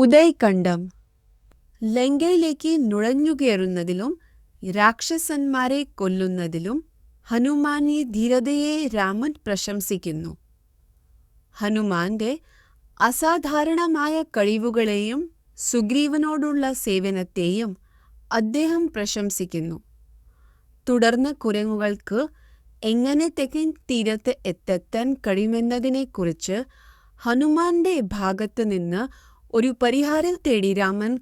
ഉദയകണ്ഠം. ലങ്കയിലേക്ക് നുഴഞ്ഞുകയറുന്നതിലും രാക്ഷസന്മാരെ കൊല്ലുന്നതിലും ഹനുമാന്റെ ധീരതയെ രാമൻ പ്രശംസിക്കുന്നു. ഹനുമാന്റെ അസാധാരണമായ കഴിവുകളെയും സുഗ്രീവനോടുള്ള സേവനത്തെയും അദ്ദേഹം പ്രശംസിക്കുന്നു. തുടർന്ന് കുരങ്ങുകൾക്ക് എങ്ങനെ തെക്കൻ തീരത്ത് എത്താൻ കഴിയുമെന്നതിനെക്കുറിച്ച് ഹനുമാന്റെ ഭാഗത്ത് നിന്ന് ഒരു പരിഹാരം തേടി രാമൻ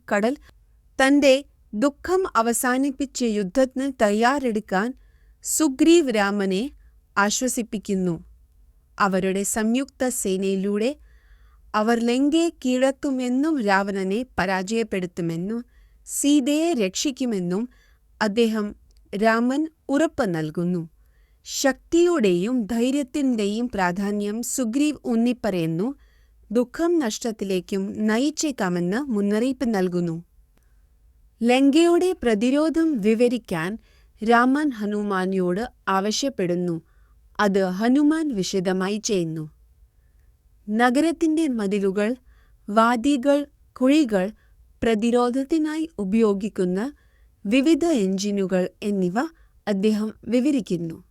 തന്റെ ദുഃഖം അവസാനിപ്പിച്ച് യുദ്ധത്തിന് തയ്യാറെടുക്കാൻ സുഗ്രീവ് രാമനെ ആശ്വസിപ്പിക്കുന്നു. അവരുടെ സംയുക്ത സേനയിലൂടെ അവർ ലങ്കയെ കീഴടക്കുമെന്നും രാവണനെ പരാജയപ്പെടുത്തുമെന്നും സീതയെ രക്ഷിക്കുമെന്നും രാമൻ ഉറപ്പ് നൽകുന്നു. ശക്തിയുടെയും ധൈര്യത്തിന്റെയും പ്രാധാന്യം സുഗ്രീവ് ഊന്നിപ്പറയുന്നു. ദുഃഖം നഷ്ടത്തിലേക്കും നയിച്ചേക്കാമെന്ന് മുന്നറിയിപ്പ് നൽകുന്നു. ലങ്കയുടെ പ്രതിരോധം വിവരിക്കാൻ രാമൻ ഹനുമാനോട് ആവശ്യപ്പെടുന്നു. അത് ഹനുമാൻ വിശദമായി ചെയ്യുന്നു. നഗരത്തിന്റെ മതിലുകൾ, വാതിലുകൾ, കുഴികൾ, പ്രതിരോധത്തിനായി ഉപയോഗിക്കുന്ന വിവിധ എഞ്ചിനുകൾ എന്നിവ അദ്ദേഹം വിവരിക്കുന്നു.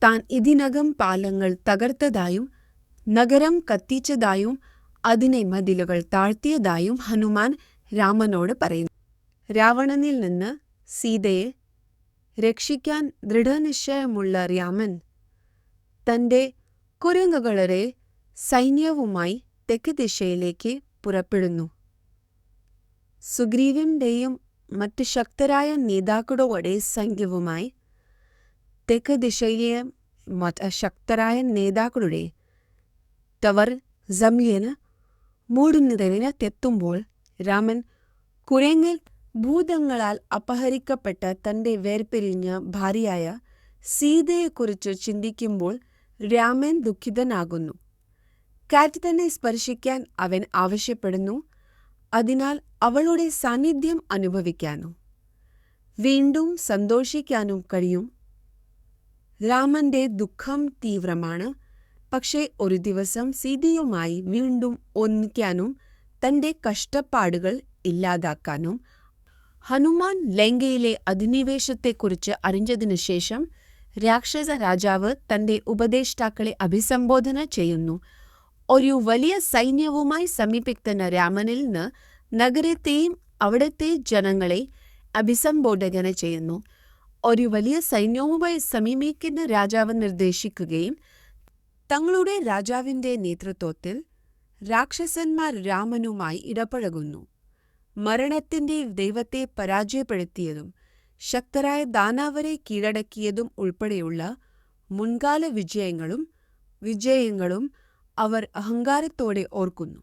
താൻ ഇതിനകം പാലങ്ങൾ തകർത്തതായും നഗരം കത്തിച്ചതായും അതിനെ മതിലുകൾ താഴ്ത്തിയതായും ഹനുമാൻ രാമനോട് പറയുന്നു. രാവണനിൽ നിന്ന് സീതയെ രക്ഷിക്കാൻ ദൃഢനിശ്ചയമുള്ള രാമൻ തന്റെ കുരങ്ങുകളുടെ സൈന്യവുമായി തെക്ക് ദിശയിലേക്ക് പുറപ്പെടുന്നു. സുഗ്രീവന്റെയും മറ്റ് ശക്തരായ നേതാക്കളുടെ സൈന്യവുമായി തെക്ക് ദിശയിലെ മറ്റ് ശക്തരായ നേതാക്കളുടെ ടവർ ജംലിയന് മൂടുന്നതിനെത്തുമ്പോൾ രാമൻ കുരങ്ങ് ഭൂതങ്ങളാൽ അപഹരിക്കപ്പെട്ട തന്റെ വേർപിരിഞ്ഞ ഭാര്യയായ സീതയെക്കുറിച്ച് ചിന്തിക്കുമ്പോൾ രാമൻ ദുഃഖിതനാകുന്നു. കാറ്റ് തന്നെ സ്പർശിക്കാൻ അവൻ ആവശ്യപ്പെടുന്നു. അതിനാൽ അവളുടെ സാന്നിധ്യം അനുഭവിക്കാനും വീണ്ടും സന്തോഷിക്കാനും കഴിയും. രാമന്റെ ദുഃഖം തീവ്രമാണ്. പക്ഷേ ഒരു ദിവസം സീതയുമായി വീണ്ടും ഒന്നിക്കാനും തന്റെ കഷ്ടപ്പാടുകൾ ഇല്ലാതാക്കാനും ഹനുമാൻ ലങ്കയിലെ അധിനിവേശത്തെക്കുറിച്ച് അറിഞ്ഞതിനു ശേഷം രാക്ഷസ രാജാവ് തന്റെ ഉപദേഷ്ടാക്കളെ അഭിസംബോധന ചെയ്യുന്നു. ഒരു വലിയ സൈന്യവുമായി സമീപിക്കുന്ന രാമനിൽ നിന്ന് നഗരത്തെയും അവിടുത്തെ ജനങ്ങളെ അഭിസംബോധന ചെയ്യുന്നു. ഒരു വലിയ സൈന്യവുമായി സമീപിക്കുന്ന രാജാവ് നിർദ്ദേശിക്കുകയും തങ്ങളുടെ രാജാവിന്റെ നേതൃത്വത്തിൽ രാക്ഷസന്മാർ രാമനുമായി ഇടപഴകുന്നു. മരണത്തിന്റെ ദൈവത്തെ പരാജയപ്പെടുത്തിയതും ശക്തരായ ദാനവരെ കീഴടക്കിയതും ഉൾപ്പെടെയുള്ള മുൻകാല വിജയങ്ങളും അവർ അഹങ്കാരത്തോടെ ഓർക്കുന്നു.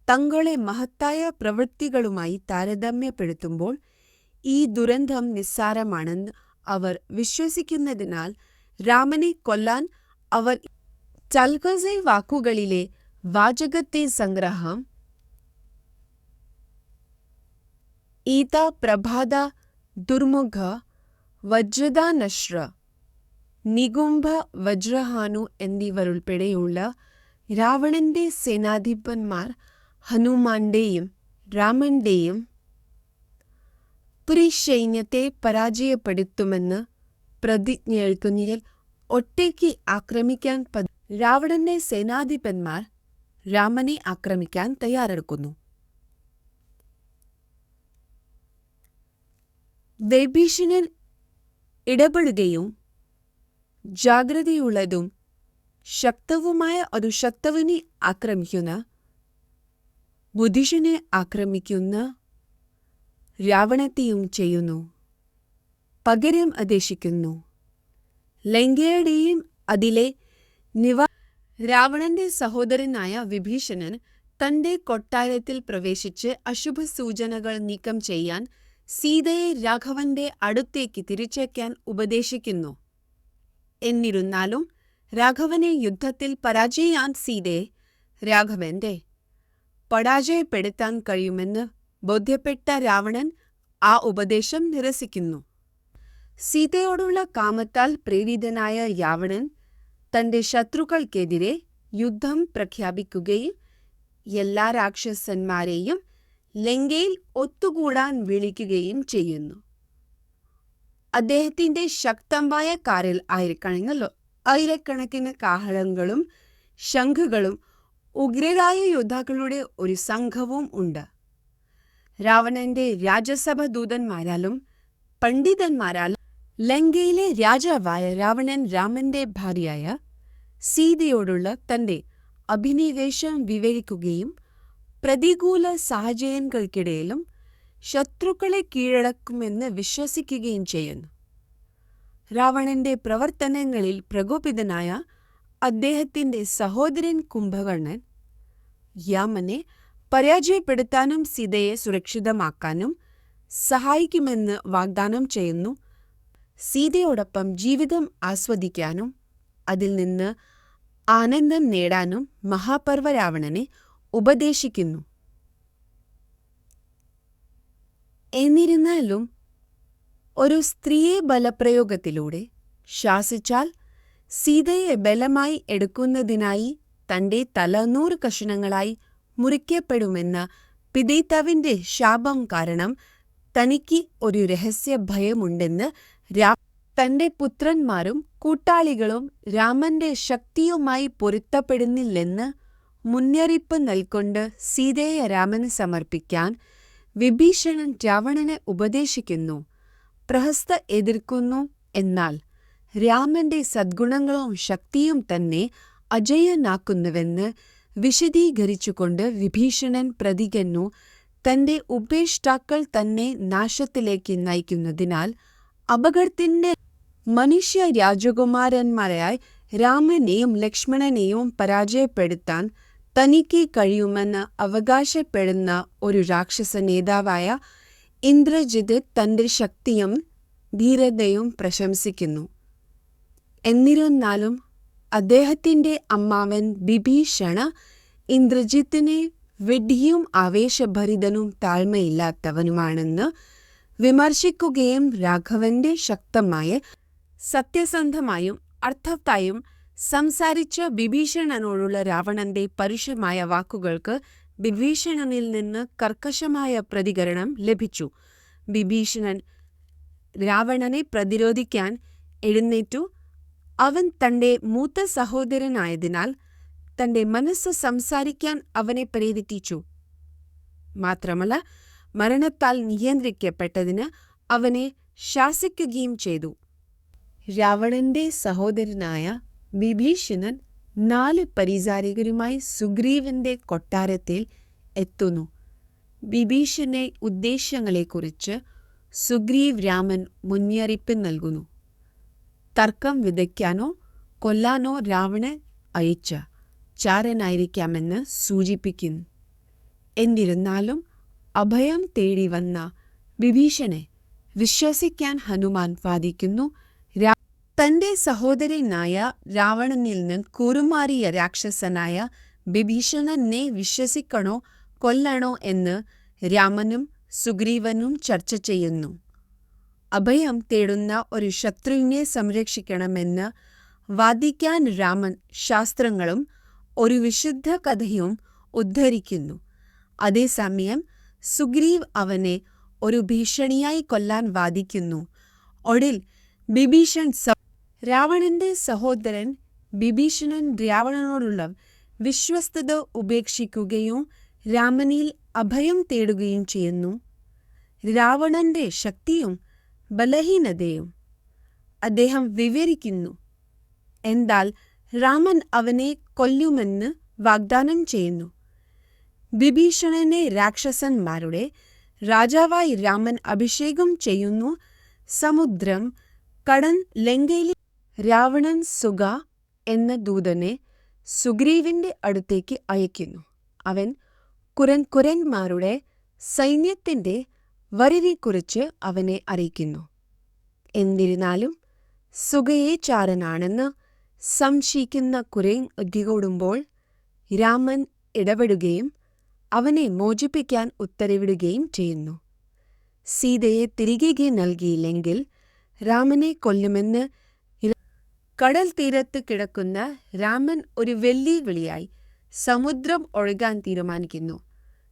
തങ്ങളെ മഹത്തായ പ്രവൃത്തികളുമായി താരതമ്യപ്പെടുത്തുമ്പോൾ ഈ ദുരന്തം നിസ്സാരമാണെന്ന് അവർ വിശ്വസിക്കുന്നതിനാൽ രാമനെ കൊല്ലാൻ അവർ ചൽഖസെ വാക്കുകളിലെ വാചകത്തെ സംഗ്രഹം ഈത പ്രഭാത ദുർമുഖ വജ്രദാനശ്ര നികുംഭ വജ്രഹാനു എന്നിവരുൾപ്പെടെയുള്ള രാവണന്റെ സേനാധിപന്മാർ ഹനുമാന്റെയും രാമന്റെയും പുരിസൈന്യത്തെ പരാജയപ്പെടുത്തുമെന്ന് പ്രതിജ്ഞയെടുക്കുന്നതിൽ ഒറ്റയ്ക്ക് ആക്രമിക്കാൻ രാവണന്റെ സേനാധിപന്മാർ രാമനെ ആക്രമിക്കാൻ തയ്യാറെടുക്കുന്നു. വിഭീഷണൻ ഇടപെടുകയും ജാഗ്രതയുള്ളതും ശക്തവുമായ ഒരു ശത്രുവിനെ ആക്രമിക്കുന്ന ബുദ്ധിഷനെ ആക്രമിക്കുന്ന രാവണത്തെയും ചെയ്യുന്നു. പകരം ആദേശിക്കുന്നു. ലങ്കയുടെയും അതിലെ രാവണന്റെ സഹോദരനായ വിഭീഷണൻ തന്റെ കൊട്ടാരത്തിൽ പ്രവേശിച്ച് അശുഭ സൂചനകൾ നീക്കം ചെയ്യാൻ സീതയെ രാഘവന്റെ അടുത്തേക്ക് തിരിച്ചയക്കാൻ ഉപദേശിക്കുന്നു. എന്നിരുന്നാലും രാഘവനെ യുദ്ധത്തിൽ പരാജയിക്കാൻ സീതയെ രാഘവന്റെ പരാജയപ്പെടുത്താൻ കഴിയുമെന്ന് ബോധ്യപ്പെട്ട രാവണൻ ആ ഉപദേശം നിരസിക്കുന്നു. സീതയോടുള്ള കാമത്താൽ പ്രേരിതനായ രാവണൻ തന്റെ ശത്രുക്കൾക്കെതിരെ യുദ്ധം പ്രഖ്യാപിക്കുകയും എല്ലാ രാക്ഷസന്മാരെയും ലങ്കയിൽ ഒത്തുകൂടാൻ വിളിക്കുകയും ചെയ്യുന്നു. അദ്ദേഹത്തിന്റെ ശക്തമായ കാറിൽ ആയിരക്കണക്കിന് കാഹളങ്ങളും ശംഖുകളും ഉഗ്രരായ യോദ്ധാക്കളുടെ ഒരു സംഘവും ഉണ്ട്. രാവണന്റെ രാജസഭ ദൂതന്മാരാലും പണ്ഡിതന്മാരാലും ലങ്കയിലെ രാജാവായ രാവണൻ രാമന്റെ ഭാര്യയായ സീതയോടുള്ള തന്റെ അഭിനിവേശം വിവരിക്കുകയും പ്രതികൂല സാഹചര്യങ്ങൾക്കിടയിലും ശത്രുക്കളെ കീഴടക്കുമെന്ന് വിശ്വസിക്കുകയും ചെയ്യുന്നു. രാവണന്റെ പ്രവർത്തനങ്ങളിൽ പ്രകോപിതനായ അദ്ദേഹത്തിന്റെ സഹോദരൻ കുംഭകർണൻ രാമനെ പരാജയപ്പെടുത്താനും സീതയെ സുരക്ഷിതമാക്കാനും സഹായിക്കുമെന്ന് വാഗ്ദാനം ചെയ്യുന്നു. സീതയോടൊപ്പം ജീവിതം ആസ്വദിക്കാനും അതിൽ നിന്ന് ആനന്ദം നേടാനും മഹാപർവ്വ രാവണനെ ഉപദേശിക്കുന്നു. എന്നിരുന്നാലും ഒരു സ്ത്രീയെ ബലപ്രയോഗത്തിലൂടെ ശാസിച്ചാൽ സീതയെ ബലമായി എടുക്കുന്നതിനായി തന്റെ തല 100 കഷണങ്ങളായി മുറിക്കപ്പെടുമെന്ന പിതാവിന്റെ ശാപം കാരണം തനിക്ക് ഒരു രഹസ്യ ഭയമുണ്ടെന്ന് തന്റെ പുത്രന്മാരും കൂട്ടാളികളും രാമന്റെ ശക്തിയുമായി പൊരുത്തപ്പെടുന്നില്ലെന്ന് മുന്നറിയിപ്പ് നൽകൊണ്ട് സീതയെ രാമന് സമർപ്പിക്കാൻ വിഭീഷണൻ രാവണനെ ഉപദേശിക്കുന്നു. പ്രഹസ്ത എതിർക്കുന്നു. എന്നാൽ രാമന്റെ സദ്ഗുണങ്ങളും ശക്തിയും തന്നെ അജയനാക്കുന്നുവെന്ന് വിശദീകരിച്ചുകൊണ്ട് വിഭീഷണൻ പ്രതികന്നു. തന്റെ ഉപദേഷ്ടാക്കൾ തന്നെ നാശത്തിലേക്ക് നയിക്കുന്നതിനാൽ അപകടത്തിന്റെ മനുഷ്യ രാജകുമാരന്മാരായ രാമനെയും ലക്ഷ്മണനെയും പരാജയപ്പെടുത്താൻ തനിക്ക് കഴിയുമെന്ന് അവകാശപ്പെടുന്ന ഒരു രാക്ഷസ നേതാവായ ഇന്ദ്രജിത്ത് തന്റെ ശക്തിയും ധീരതയും പ്രശംസിക്കുന്നു. എന്നിരുന്നാലും അദ്ദേഹത്തിന്റെ അമ്മാവൻ വിഭീഷണ ഇന്ദ്രജിത്തിനെ വിഡ്ഢിയും ആവേശഭരിതനും താഴ്മയില്ലാത്തവനുമാണെന്ന് വിമർശിക്കുകയും രാഘവന്റെ ശക്തമായ സത്യസന്ധമായും അർത്ഥവത്തായും സംസാരിച്ച വിഭീഷണനോടുള്ള രാവണന്റെ പരുഷമായ വാക്കുകൾക്ക് വിഭീഷണനിൽ നിന്ന് കർക്കശമായ പ്രതികരണം ലഭിച്ചു. വിഭീഷണൻ രാവണനെ പ്രതിരോധിക്കാൻ എഴുന്നേറ്റു. അവൻ തന്റെ മൂത്ത സഹോദരനായതിനാൽ തന്റെ മനസ്സ് സംസാരിക്കാൻ അവനെ പ്രേരിപ്പിച്ചു. മാത്രമല്ല മരണത്താൽ നിയന്ത്രിക്കപ്പെട്ടതിന് അവനെ ശാസിക്കുകയും ചെയ്തു. രാവണന്റെ സഹോദരനായ വിഭീഷണൻ 4 പരിചാരകരുമായി സുഗ്രീവന്റെ കൊട്ടാരത്തിൽ എത്തുന്നു. വിഭീഷണന്റെ ഉദ്ദേശ്യങ്ങളെക്കുറിച്ച് സുഗ്രീവ് രാമൻ മുന്നറിയിപ്പ് നൽകുന്നു. തർക്കം വിതയ്ക്കാനോ കൊല്ലാനോ രാവണൻ അയച്ച ചാരനായിരിക്കാമെന്ന് സൂചിപ്പിക്കുന്നു. എന്നിരുന്നാലും അഭയം തേടി വന്ന വിഭീഷണനെ വിശ്വസിക്കാൻ ഹനുമാൻ വാദിക്കുന്നു. തന്റെ സഹോദരനായ രാവണനിൽ നിന്ന് കൂറുമാറിയ രാക്ഷസനായ വിഭീഷണനെ വിശ്വസിക്കണോ കൊല്ലണോ എന്ന് രാമനും സുഗ്രീവനും ചർച്ച ചെയ്യുന്നു. അഭയം തേടുന്ന ഒരു ശത്രുവിനെ സംരക്ഷിക്കണമെന്ന് വാദിക്കാൻ രാമൻ ശാസ്ത്രങ്ങളും ഒരു വിശുദ്ധ കഥയും ഉദ്ധരിക്കുന്നു. അതേസമയം സുഗ്രീവ് അവനെ ഒരു ഭീഷണിയായി കൊല്ലാൻ വാദിക്കുന്നു. ഒടുവിൽ വിഭീഷൺ രാവണന്റെ സഹോദരൻ വിഭീഷണൻ രാവണനോടുള്ള വിശ്വസ്തത ഉപേക്ഷിക്കുകയും രാമനിൽ അഭയം തേടുകയും ചെയ്യുന്നു. രാവണന്റെ ശക്തിയും ബലഹീനതയും അദ്ദേഹം വിവരിക്കുന്നു. എന്നാൽ രാമൻ അവനെ കൊല്ലുമെന്ന് വാഗ്ദാനം ചെയ്യുന്നു. വിഭീഷണനെ രാക്ഷസന്മാരുടെ രാജാവായി രാമൻ അഭിഷേകം ചെയ്യുന്നു. സമുദ്രം കടൻ ലങ്കയിൽ രാവണൻ സുഗ എന്ന ദൂതനെ സുഗ്രീവിന്റെ അടുത്തേക്ക് അയക്കുന്നു. അവൻ കുരന്മാരുടെ സൈന്യത്തിന്റെ വരവിനെക്കുറിച്ച് അവനെ അറിയിക്കുന്നു. എന്നിരുന്നാലും സുഗയെ ചാരനാണെന്ന് സംശയിക്കുന്ന കുരൻ എത്തിക്കൊടുമ്പോൾ രാമൻ ഇടപെടുകയും അവനെ മോചിപ്പിക്കാൻ ഉത്തരവിടുകയും ചെയ്യുന്നു. സീതയെ തിരികെ നൽകിയില്ലെങ്കിൽ രാമനെ കൊല്ലുമെന്ന് കടൽ തീരത്ത് കിടക്കുന്ന രാമൻ ഒരു വെല്ലുവിളിയായി സമുദ്രം ഒഴുകാൻ തീരുമാനിക്കുന്നു.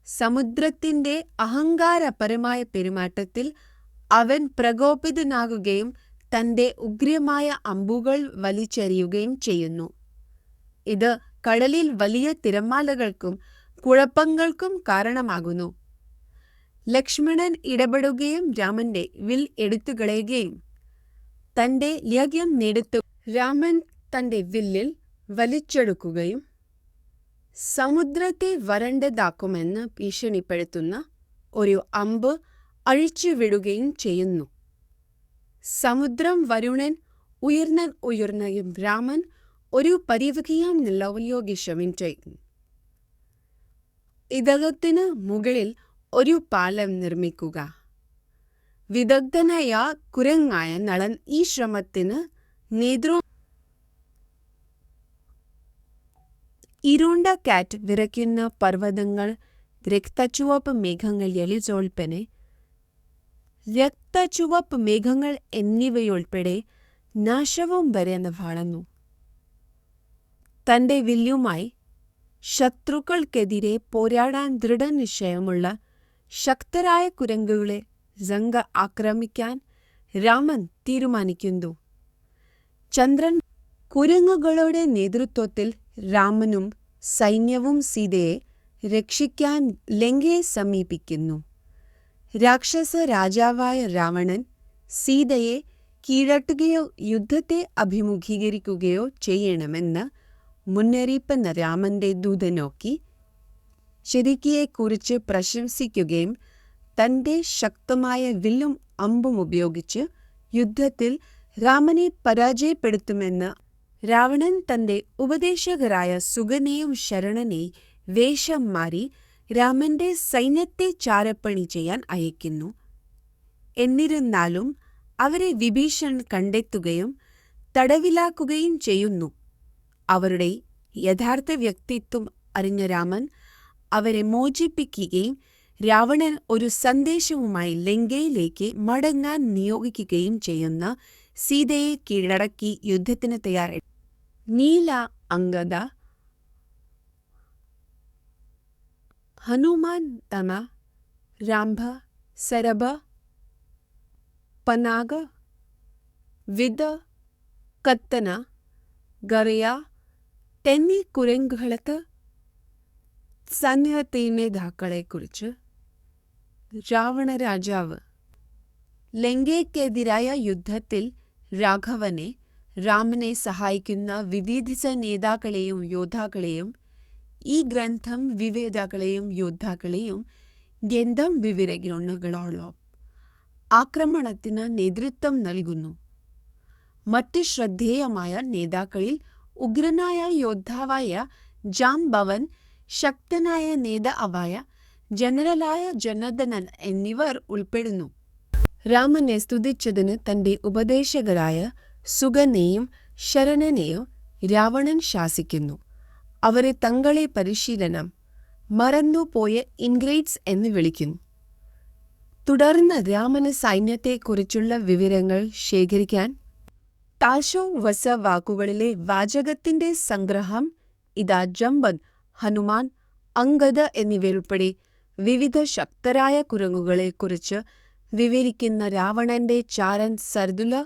സമുദ്രത്തിന്റെ അഹങ്കാരപരമായ പെരുമാറ്റത്തിൽ അവൻ പ്രകോപിതനാകുകയും തന്റെ ഉഗ്രമായ അമ്പുകൾ വലിച്ചെറിയുകയും ചെയ്യുന്നു. ഇത് കടലിൽ വലിയ തിരമാലകൾക്കും കുഴപ്പങ്ങൾക്കും കാരണമാകുന്നു. ലക്ഷ്മണൻ ഇടപെടുകയും രാമന്റെ വിൽ എടുത്തുകളയുകയും തന്റെ ലക്ഷ്യം നേടുത്തു രാമൻ തന്റെ വില്ലിൽ വലിച്ചെടുക്കുകയും സമുദ്രത്തെ വരണ്ടതാക്കുമെന്ന് ഭീഷണിപ്പെടുത്തുന്ന ഒരു അമ്പ് അഴിച്ചുവിടുകയും ചെയ്യുന്നു. സമുദ്രം വരുണൻ ഉയർന്നയും രാമൻ ഒരു പരിവകയം നിലവിയോഗിക്കുകയും ചെയ്യുന്നു. ഇദ്ദേഹത്തിന് മുകളിൽ ഒരു പാലം നിർമ്മിക്കുക. വിദഗ്ധനായ കുരങ്ങായ നളൻ ഈ ശ്രമത്തിന് നേതൃത്വം. ഇരുണ്ട കാറ്റ് വിറയ്ക്കുന്ന പർവ്വതങ്ങൾ, രക്തചുവപ്പ് മേഘങ്ങൾ രക്തചുവപ്പ് മേഘങ്ങൾ എന്നിവയുൾപ്പെടെ നാശവും വരെ വാഴുന്നു. തന്റെ വില്ലുമായി ശത്രുക്കൾക്കെതിരെ പോരാടാൻ ദൃഢനിശ്ചയമുള്ള ശക്തരായ കുരങ്ങുകളെ ആക്രമിക്കാൻ രാമൻ തീരുമാനിക്കുന്നു. ചന്ദ്രൻ കുരങ്ങുകളുടെ നേതൃത്വത്തിൽ രാമനും സൈന്യവും സീതയെ രക്ഷിക്കാൻ ലങ്കയെ സമീപിക്കുന്നു. രാക്ഷസ രാജാവായ രാവണൻ സീതയെ കീഴടക്കുകയോ യുദ്ധത്തെ അഭിമുഖീകരിക്കുകയോ ചെയ്യണമെന്ന് മുന്നറിയിപ്പ് രാമന്റെ ദൂതനോക്കി ചിരിക്കിയെക്കുറിച്ച് പ്രശംസിക്കുകയും തന്റെ ശക്തമായ വില്ലും അമ്പും ഉപയോഗിച്ച് യുദ്ധത്തിൽ രാമനെ പരാജയപ്പെടുത്തുമെന്ന് രാവണൻ തന്റെ ഉപദേശകരായ സുഗനെയും ശരണനെയും വേഷം മാറി രാമന്റെ സൈന്യത്തെ ചാരപ്പണി ചെയ്യാൻ അയക്കുന്നു. എന്നിരുന്നാലും അവരെ വിഭീഷണൻ കണ്ടെത്തുകയും തടവിലാക്കുകയും ചെയ്യുന്നു. അവരുടെ യഥാർത്ഥ വ്യക്തിത്വം അറിഞ്ഞ രാമൻ അവരെ മോചിപ്പിക്കുകയും രാവണൻ ഒരു സന്ദേശവുമായി ലങ്കയിലേക്ക് മടങ്ങാൻ നിയോഗിക്കുകയും ചെയ്യുന്ന സീതയെ കീഴടക്കി യുദ്ധത്തിന് തയ്യാറായി. നീല, അംഗദ, ഹനുമാൻ, തമ, രാംഭ, സരഭ, പനാഗ, വിദ, കത്തന, ഗറിയ എന്നീ കുരങ്ങുകൾക്ക് സൈന്യനേതാക്കളെക്കുറിച്ച് രാവണ രാജാവ്. ലങ്കയ്ക്കെതിരായ യുദ്ധത്തിൽ രാമനെ സഹായിക്കുന്ന വിവിധ നേതാക്കളെയും യോദ്ധാക്കളെയും ഈ ഗ്രന്ഥം വിവേതാക്കളെയും യോദ്ധാക്കളെയും വിവരങ്ങളോളം ആക്രമണത്തിന് നേതൃത്വം നൽകുന്നു. മറ്റ് ശ്രദ്ധേയമായ നേതാക്കളിൽ ഉഗ്രനായ യോദ്ധാവായ ജാംബവൻ, ശക്തനായ നേതാവായ ജനറലായ ജനാർദ്ദനൻ എന്നിവർ ഉൾപ്പെടുന്നു. രാമനെ സ്തുതിച്ചതിന് തന്റെ ഉപദേശകരായ സുഗനെയും ശരണനെയും രാവണൻ ശാസിക്കുന്നു. അവരെ തങ്ങളെ പരിശീലനം മറന്നുപോയ ഇൻഗ്രേറ്റ്സ് എന്ന് വിളിക്കുന്നു. തുടർന്ന് രാമന് സൈന്യത്തെക്കുറിച്ചുള്ള വിവരങ്ങൾ ശേഖരിക്കാൻ വാക്കുകളിലെ വാചകത്തിന്റെ സംഗ്രഹം ഇതാ. ജംബൻ, ഹനുമാൻ, അംഗദ എന്നിവയുൾപ്പെടെ വിവിധ ശക്തരായ കുരങ്ങുകളെക്കുറിച്ച് വിവരിക്കുന്ന രാവണന്റെ ചാരൻ സർദുല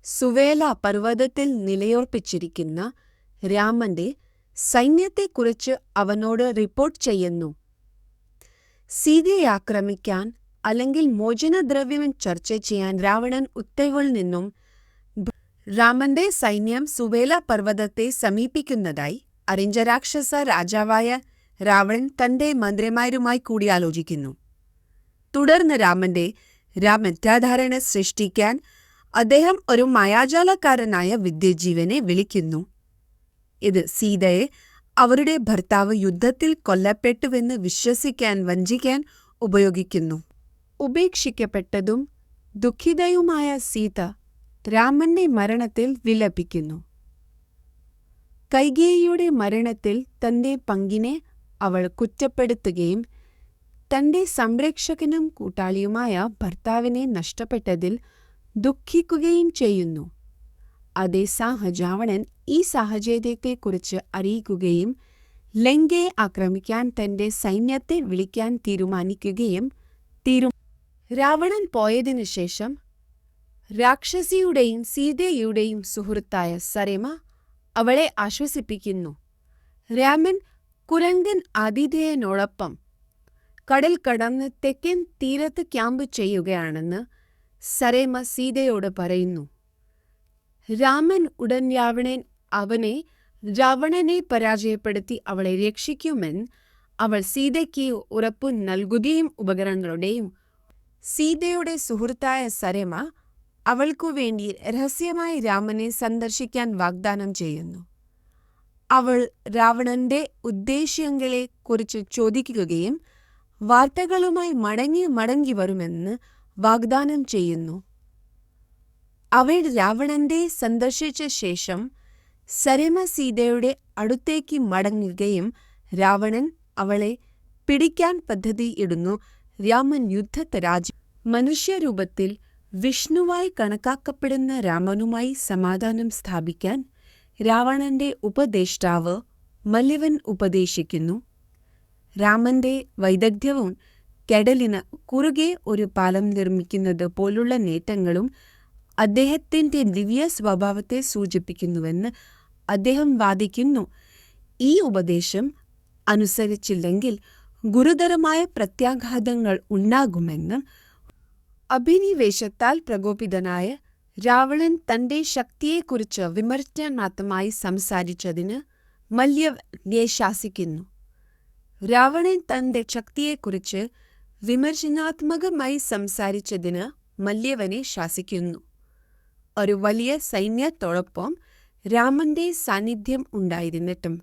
സുവേല പർവ്വതത്തിൽ നിലയുറപ്പിച്ചിരിക്കുന്ന രാമന്റെ സൈന്യത്തെക്കുറിച്ച് അവനോട് റിപ്പോർട്ട് ചെയ്യുന്നു. സീതയെ ആക്രമിക്കാൻ അല്ലെങ്കിൽ മോചനദ്രവ്യം ചർച്ച ചെയ്യാൻ രാവണൻ ഉത്തരവിൽ നിന്നും രാമന്റെ സൈന്യം സുവേല പർവ്വതത്തെ സമീപിക്കുന്നതായി അറിഞ്ഞ രാക്ഷസ രാജാവായ രാവണൻ തന്റെ മന്ത്രിമാരുമായി കൂടിയാലോചിക്കുന്നു. തുടർന്ന് രാമത്യാധാരണ സൃഷ്ടിക്കാൻ അദ്ദേഹം ഒരു മായാജാലക്കാരനായ വിദ്യജീവനെ വിളിക്കുന്നു. ഇത് സീതയെ അവരുടെ ഭർത്താവ് യുദ്ധത്തിൽ കൊല്ലപ്പെട്ടുവെന്ന് വഞ്ചിക്കാൻ ഉപയോഗിക്കുന്നു. ഉപേക്ഷിക്കപ്പെട്ടതും ദുഃഖിതയുമായ സീത രാമന്റെ മരണത്തിൽ വിലപിക്കുന്നു. കൈകേയിയുടെ മരണത്തിൽ തന്റെ പങ്കിനെ അവൾ കുറ്റപ്പെടുത്തുകയും തന്റെ സംരക്ഷകനും കൂട്ടാളിയുമായ ഭർത്താവിനെ നഷ്ടപ്പെട്ടതിൽ ദുഃഖിക്കുകയും ചെയ്യുന്നു. അതേ രാവണൻ ഈ സാഹചര്യത്തെക്കുറിച്ച് അറിയിക്കുകയും ലങ്കയെ ആക്രമിക്കാൻ തന്റെ സൈന്യത്തെ വിളിക്കാൻ തീരുമാനിക്കുകയും രാവണൻ പോയതിനു ശേഷം രാക്ഷസിയുടെയും സീതയുടെയും സുഹൃത്തായ സരമ അവളെ ആശ്വസിപ്പിക്കുന്നു. രാമൻ കുരങ്ങൻ ആതിഥേയനോടൊപ്പം കടൽ കടന്ന് തെക്കൻ തീരത്ത് ക്യാമ്പ് ചെയ്യുകയാണെന്ന് സരമ സീതയോട് പറയുന്നു. രാമൻ ഉടൻ രാവണനെ പരാജയപ്പെടുത്തി അവളെ രക്ഷിക്കുമെന്ന് അവൾ സീതയ്ക്ക് ഉറപ്പു നൽകുകയും ഉപകരണങ്ങളുടെയും സീതയുടെ സുഹൃത്തായ സരമ അവൾക്കു വേണ്ടി രഹസ്യമായി രാമനെ സന്ദർശിക്കാൻ വാഗ്ദാനം ചെയ്യുന്നു. അവൾ രാവണന്റെ ഉദ്ദേശ്യങ്ങളെ കുറിച്ച് ചോദിക്കുകയും വാർത്തകളുമായി മടങ്ങി വരുമെന്ന് വാഗ്ദാനം ചെയ്യുന്നു. അവൾ രാവണന്റെ സന്ദർശിച്ച ശേഷം സരമ സീതയുടെ അടുത്തേക്ക് മടങ്ങുകയും രാവണൻ അവളെ പിടിക്കാൻ പദ്ധതിയിടുന്നു. രാമൻ യുദ്ധത്തെ മനുഷ്യരൂപത്തിൽ വിഷ്ണുവായി കണക്കാക്കപ്പെടുന്ന രാമനുമായി സമാധാനം സ്ഥാപിക്കാൻ രാവണന്റെ ഉപദേഷ്ടാവ് മല്യവൻ ഉപദേശിക്കുന്നു. രാമന്റെ വൈദഗ്ധ്യവും കടലിന് കുറുകെ ഒരു പാലം നിർമ്മിക്കുന്നത് പോലുള്ള നേട്ടങ്ങളും അദ്ദേഹത്തിന്റെ ദിവ്യ സ്വഭാവത്തെ സൂചിപ്പിക്കുന്നുവെന്ന് അദ്ദേഹം വാദിക്കുന്നു. ഈ ഉപദേശം അനുസരിച്ചില്ലെങ്കിൽ ഗുരുതരമായ പ്രത്യാഘാതങ്ങൾ ഉണ്ടാകുമെന്ന് അഭിനിവേശത്താൽ പ്രകോപിതനായ രാവണൻ ശക്തിയെക്കുറിച്ച് വിമർശനാത്മകമായി സംസാരിച്ചതിന് മല്യവനെ ശാസിക്കുന്നു. രാവണൻ തന്റെ ശക്തിയെക്കുറിച്ച് വിമർശനാത്മകമായി സംസാരിച്ചതിന് മല്യവനെ ശാസിക്കുന്നു. ഒരു വലിയ സൈന്യത്തോടൊപ്പം രാമന്റെ സാന്നിധ്യം ഉണ്ടായിരുന്നിട്ടും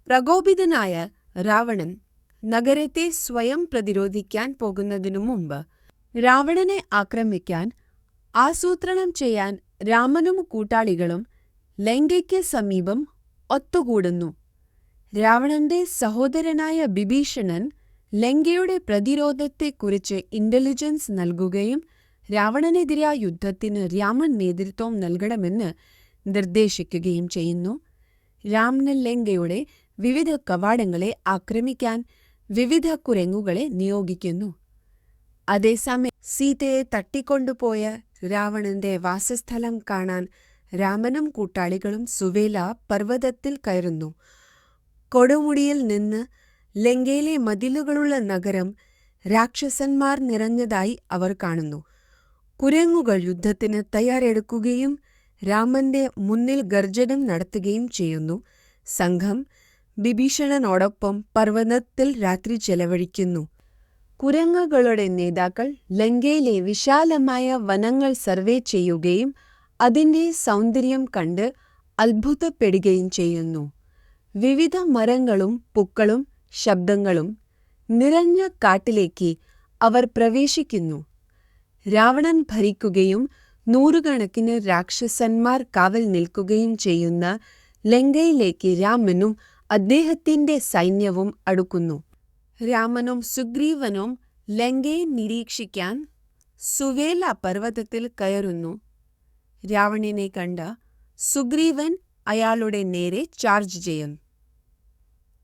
പ്രകോപിതനായ രാവണൻ നഗരത്തെ സ്വയം പ്രതിരോധിക്കാൻ പോകുന്നതിനു മുമ്പ് രാവണനെ ആക്രമിക്കാൻ ആസൂത്രണം ചെയ്യാൻ രാമനും കൂട്ടാളികളും ലങ്കയ്ക്ക് സമീപം ഒത്തുകൂടുന്നു. രാവണന്റെ സഹോദരനായ വിഭീഷണൻ ലങ്കയുടെ പ്രതിരോധത്തെക്കുറിച്ച് ഇന്റലിജൻസ് നൽകുകയും രാവണനെതിരായ യുദ്ധത്തിന് രാമൻ നേതൃത്വം നൽകണമെന്ന് നിർദ്ദേശിക്കുകയും ചെയ്യുന്നു. രാമൻ ലങ്കയുടെ വിവിധ കവാടങ്ങളെ ആക്രമിക്കാൻ വിവിധ കുരങ്ങുകളെ നിയോഗിക്കുന്നു. അതേസമയം സീതയെ തട്ടിക്കൊണ്ടുപോയ രാവണന്റെ വാസസ്ഥലം കാണാൻ രാമനും കൂട്ടാളികളും സുവേല പർവ്വതത്തിൽ കയറുന്നു. കൊടുമുടിയിൽ നിന്ന് ലങ്കയിലെ മതിലുകളുള്ള നഗരം രാക്ഷസന്മാർ നിറഞ്ഞതായി അവർ കാണുന്നു. കുരങ്ങുകൾ യുദ്ധത്തിന് തയ്യാറെടുക്കുകയും രാമന്റെ മുന്നിൽ ഗർജനം നടത്തുകയും ചെയ്യുന്നു. സംഘം വിഭീഷണനോടൊപ്പം പർവ്വതത്തിൽ രാത്രി ചെലവഴിക്കുന്നു. കുരങ്ങുകളുടെ നേതാക്കൾ ലങ്കയിലെ വിശാലമായ വനങ്ങൾ സർവേ ചെയ്യുകയും അതിൻ്റെ സൗന്ദര്യം കണ്ട് അത്ഭുതപ്പെടുകയും ചെയ്യുന്നു. വിവിധ മരങ്ങളും പൂക്കളും ശബ്ദങ്ങളും നിറഞ്ഞ കാട്ടിലേക്ക് അവർ പ്രവേശിക്കുന്നു. രാവണൻ ഭരിക്കുകയും നൂറുകണക്കിന് രാക്ഷസന്മാർ കാവൽ നിൽക്കുകയും ചെയ്യുന്ന ലങ്കയിലേക്ക് രാമനും അദ്ദേഹത്തിൻ്റെ സൈന്യവും അടുക്കുന്നു. രാമനും സുഗ്രീവനും ലങ്കയെ നിരീക്ഷിക്കാൻ സുവേല പർവ്വതത്തിൽ കയറുന്നു. രാവണനെ കണ്ട സുഗ്രീവൻ അയാളുടെ നേരെ ചാർജ് ചെയ്യുന്നു.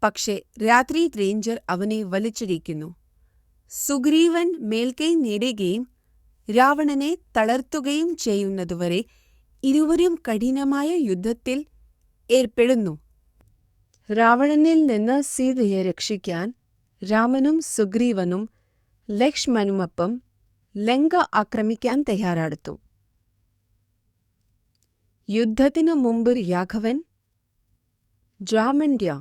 പക്ഷേ രാത്രി റേഞ്ചർ അവനെ വലിച്ചിരിക്കുന്നു. സുഗ്രീവൻ മേൽക്കൈ നേടുകയും രാവണനെ തളർത്തുകയും ചെയ്യുന്നതുവരെ ഇരുവരും കഠിനമായ യുദ്ധത്തിൽ ഏർപ്പെടുന്നു. രാവണനിൽ നിന്ന് സീതയെ രക്ഷിക്കാൻ രാമനും സുഗ്രീവനും ലക്ഷ്മണനുമൊപ്പം ലങ്ക ആക്രമിക്കാൻ തയ്യാറെടുത്തു. യുദ്ധത്തിനു മുമ്പ് രാഘവൻ രാമന്റെ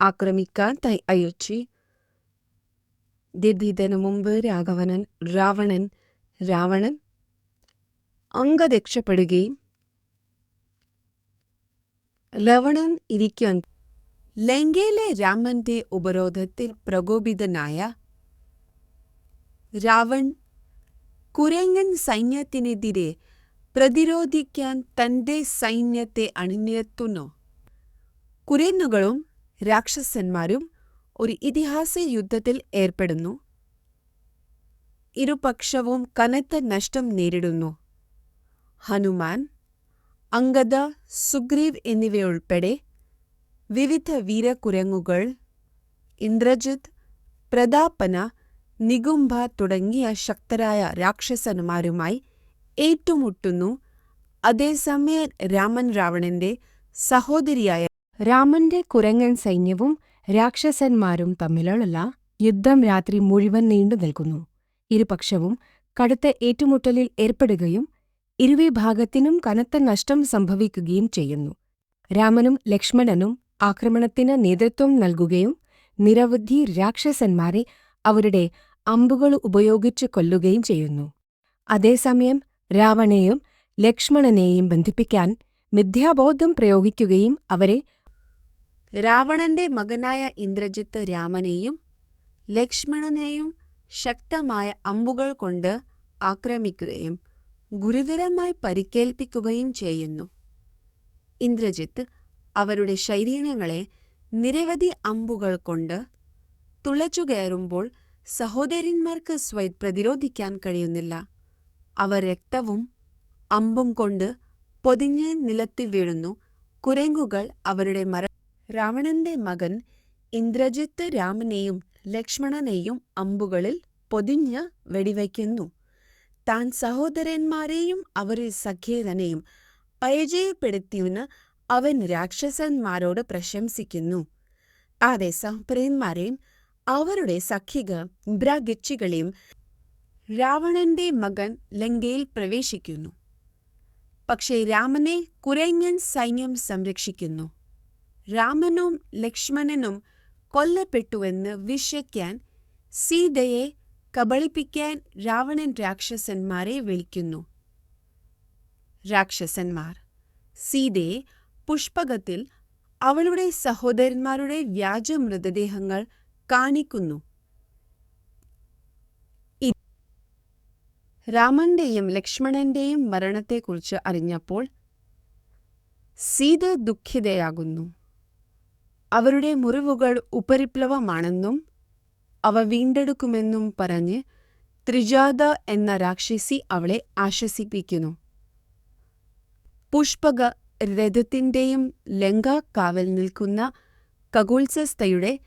ആക്രമിക്കാൻ അയച്ചു. യുദ്ധത്തിനു മുമ്പ് രാവണൻ അംഗരക്ഷപ്പെടുകയും ലവണൻ ഇരിക്കാൻ ലങ്കയിലെ രാമന്റെ ഉപരോധത്തിൽ പ്രകോപിതനായ രാവൺ കുരങ്ങൻ സൈന്യത്തിനെതിരെ പ്രതിരോധിക്കാൻ തന്റെ സൈന്യത്തെ അണിനിരത്തുന്നു. കുരങ്ങുകളും രാക്ഷസന്മാരും ഒരു ഇതിഹാസ യുദ്ധത്തിൽ ഏർപ്പെടുന്നു. ഇരുപക്ഷവും കനത്ത നഷ്ടം നേരിടുന്നു. ഹനുമാൻ, അംഗദ, സുഗ്രീവ് എന്നിവയുൾപ്പെടെ വിവിധ വീരകുരങ്ങുകൾ ഇന്ദ്രജിത്ത്, പ്രതാപന, നികുംഭ തുടങ്ങിയ ശക്തരായ രാക്ഷസന്മാരുമായി ഏറ്റുമുട്ടുന്നു. അതേസമയം രാമൻ രാവണന്റെ സഹോദരിയായ രാമന്റെ കുരങ്ങൻ സൈന്യവും രാക്ഷസന്മാരും തമ്മിലുള്ള യുദ്ധം രാത്രി മുഴുവൻ നീണ്ടു നിൽക്കുന്നു. ഇരുപക്ഷവും കടുത്ത ഏറ്റുമുട്ടലിൽ ഏർപ്പെടുകയും ഇരുവിഭാഗത്തിനും കനത്ത നഷ്ടം സംഭവിക്കുകയും ചെയ്യുന്നു. രാമനും ലക്ഷ്മണനും ആക്രമണത്തിന് നേതൃത്വം നൽകുകയും നിരവധി രാക്ഷസന്മാരെ അവരുടെ അമ്പുകൾ ഉപയോഗിച്ച് കൊല്ലുകയും ചെയ്യുന്നു. അതേസമയം രാവണനെയും ലക്ഷ്മണനെയും ബന്ധിപ്പിക്കാൻ മിഥ്യാബോധം പ്രയോഗിക്കുകയും അവരെ രാവണന്റെ മകനായ ഇന്ദ്രജിത്ത് രാമനെയും ലക്ഷ്മണനെയും ശക്തമായ അമ്പുകൾ കൊണ്ട് ആക്രമിക്കുകയും ഗുരുതരമായി പരിക്കേൽപ്പിക്കുകയും ചെയ്യുന്നു. ഇന്ദ്രജിത്ത് അവരുടെ ശരീരങ്ങളെ നിരവധി അമ്പുകൾ കൊണ്ട് തുളച്ചുകയറുമ്പോൾ സഹോദരന്മാർക്ക് സ്വയം പ്രതിരോധിക്കാൻ കഴിയുന്നില്ല. അവർ രക്തവും അമ്പും കൊണ്ട് പൊതിഞ്ഞ് നിലത്ത് വീഴുന്നു. കുരങ്ങുകൾ അവരുടെ രാവണന്റെ മകൻ ഇന്ദ്രജിത്ത് രാമനെയും ലക്ഷ്മണനെയും അമ്പുകളിൽ പൊതിഞ്ഞ് വെടിവയ്ക്കുന്നു. താൻ സഹോദരന്മാരെയും അവരുടെ സഖ്യതനെയും പരാജയപ്പെടുത്തിയെന്ന് അവൻ രാക്ഷസന്മാരോട് പ്രശംസിക്കുന്നു. അതേ സഹോദരന്മാരെയും അവരുടെ സഖ്യക ഇബ്രാഗിച്ചികളെയും രാവണന്റെ മകൻ ലങ്കയിൽ പ്രവേശിക്കുന്നു. പക്ഷേ രാമനെ കുരങ്ങൻ സൈന്യം സംരക്ഷിക്കുന്നു. രാമനും ലക്ഷ്മണനും കൊല്ലപ്പെട്ടുവെന്ന് വിശ്വസിക്കാൻ സീതയെ കബളിപ്പിക്കാൻ രാവണൻ രാക്ഷസന്മാരെ വിളിക്കുന്നു. രാക്ഷസന്മാർ സീതയെ പുഷ്പകത്തിൽ അവളുടെ സഹോദരന്മാരുടെ വ്യാജ മൃതദേഹങ്ങൾ കാണിക്കുന്നു. രാമന്റെയും ലക്ഷ്മണന്റെയും മരണത്തെക്കുറിച്ച് അറിഞ്ഞപ്പോൾ സീത ദുഃഖിതയാകുന്നു. അവരുടെ മുറിവുകൾ ഉപരിപ്ലവമാണെന്നും അവ വീണ്ടെടുക്കുമെന്നും പറഞ്ഞ് ത്രിജാത എന്ന രാക്ഷസി അവളെ ആശ്വസിപ്പിക്കുന്നു. പുഷ്പക രഥത്തിന്റെയും ലങ്കാക്കാവൽ നിൽക്കുന്ന ഖഗോത്സസ്ഥയുടെ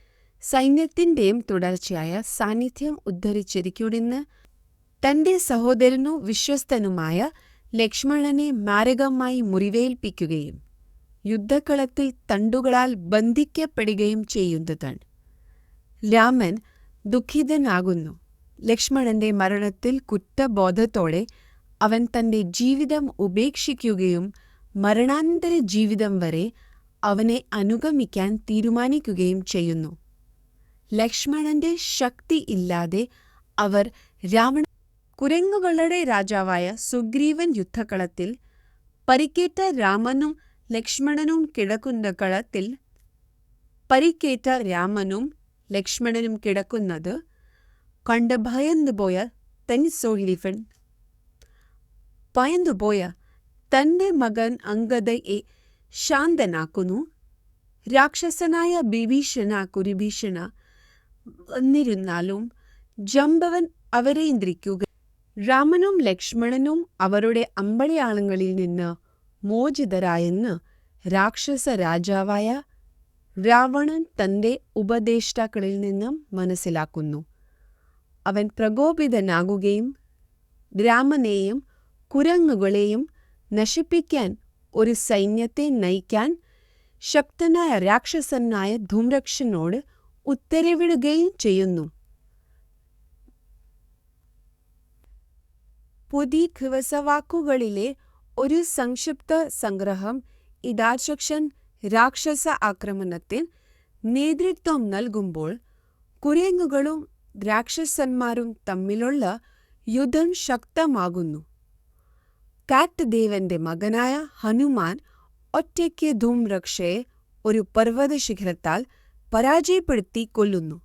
സൈന്യത്തിന്റെയും തുടർച്ചയായ സാന്നിധ്യം ഉദ്ധരിച്ചിരിക്കുന്നെന്ന് തന്റെ സഹോദരനു വിശ്വസ്തനുമായ ലക്ഷ്മണനെ മാരകമായി മുറിവേൽപ്പിക്കുകയും യുദ്ധക്കളത്തിൽ തണ്ടുകളാൽ ബന്ധിക്കപ്പെടുകയും ചെയ്യുന്നതാണ്. രാമൻ ദുഃഖിതനാകുന്നു. ലക്ഷ്മണന്റെ മരണത്തിൽ കുറ്റബോധത്തോടെ അവൻ തന്റെ ജീവിതം ഉപേക്ഷിക്കുകയും മരണാനന്തര ജീവിതം വരെ അവനെ അനുഗമിക്കാൻ തീരുമാനിക്കുകയും ചെയ്യുന്നു. ലക്ഷ്മണന്റെ ശക്തി ഇല്ലാതെ അവർ കുരങ്ങുകളുടെ രാജാവായ സുഗ്രീവൻ യുദ്ധക്കളത്തിൽ പരിക്കേറ്റ രാമനും ലക്ഷ്മണനും കിടക്കുന്ന കളത്തിൽ പരിക്കേറ്റ രാമനും ലക്ഷ്മണനും കിടക്കുന്നത് കണ്ട് ഭയന്നുപോയ തന്റെ മകൻ അംഗദയെ ശാന്തനാക്കുന്നു. രാക്ഷസനായ കുരുഭീഷണ വന്നിരുന്നാലും ജംബവൻ അവരെ നിയന്ത്രിക്കുക. രാമനും ലക്ഷ്മണനും അവരുടെ അമ്പടയാളങ്ങളിൽ നിന്ന് മോചിതരായെന്ന് രാക്ഷസ രാജാവായ രാവണൻ തന്റെ ഉപദേഷ്ടാക്കളിൽ നിന്നും മനസ്സിലാക്കുന്നു. അവൻ പ്രകോപിതനാകുകയും രാമനെയും കുരങ്ങുകളെയും നശിപ്പിക്കാൻ ഒരു സൈന്യത്തെ നയിക്കാൻ ശക്തനായ രാക്ഷസനായ ധൂമ്രക്ഷനോട് ഉത്തരവിടുകയും ചെയ്യുന്നു. പുതിയ ദിവസവാക്കുകളിലെ ഒരു സംക്ഷിപ്ത സംഗ്രഹം ഇദാശക്ഷൻ രാക്ഷസ ആക്രമണത്തിന് നേതൃത്വം നൽകുമ്പോൾ കുരങ്ങുകളും രാക്ഷസന്മാരും തമ്മിലുള്ള യുദ്ധം ശക്തമാകുന്നു. കാട്ട് ദേവന്റെ മകനായ ഹനുമാൻ ഒറ്റയ്ക്ക് ധൂമ്രക്ഷയെ ഒരു പർവ്വതശിഖരത്താൽ പരാജയപ്പെടുത്തി കൊല്ലുന്നു.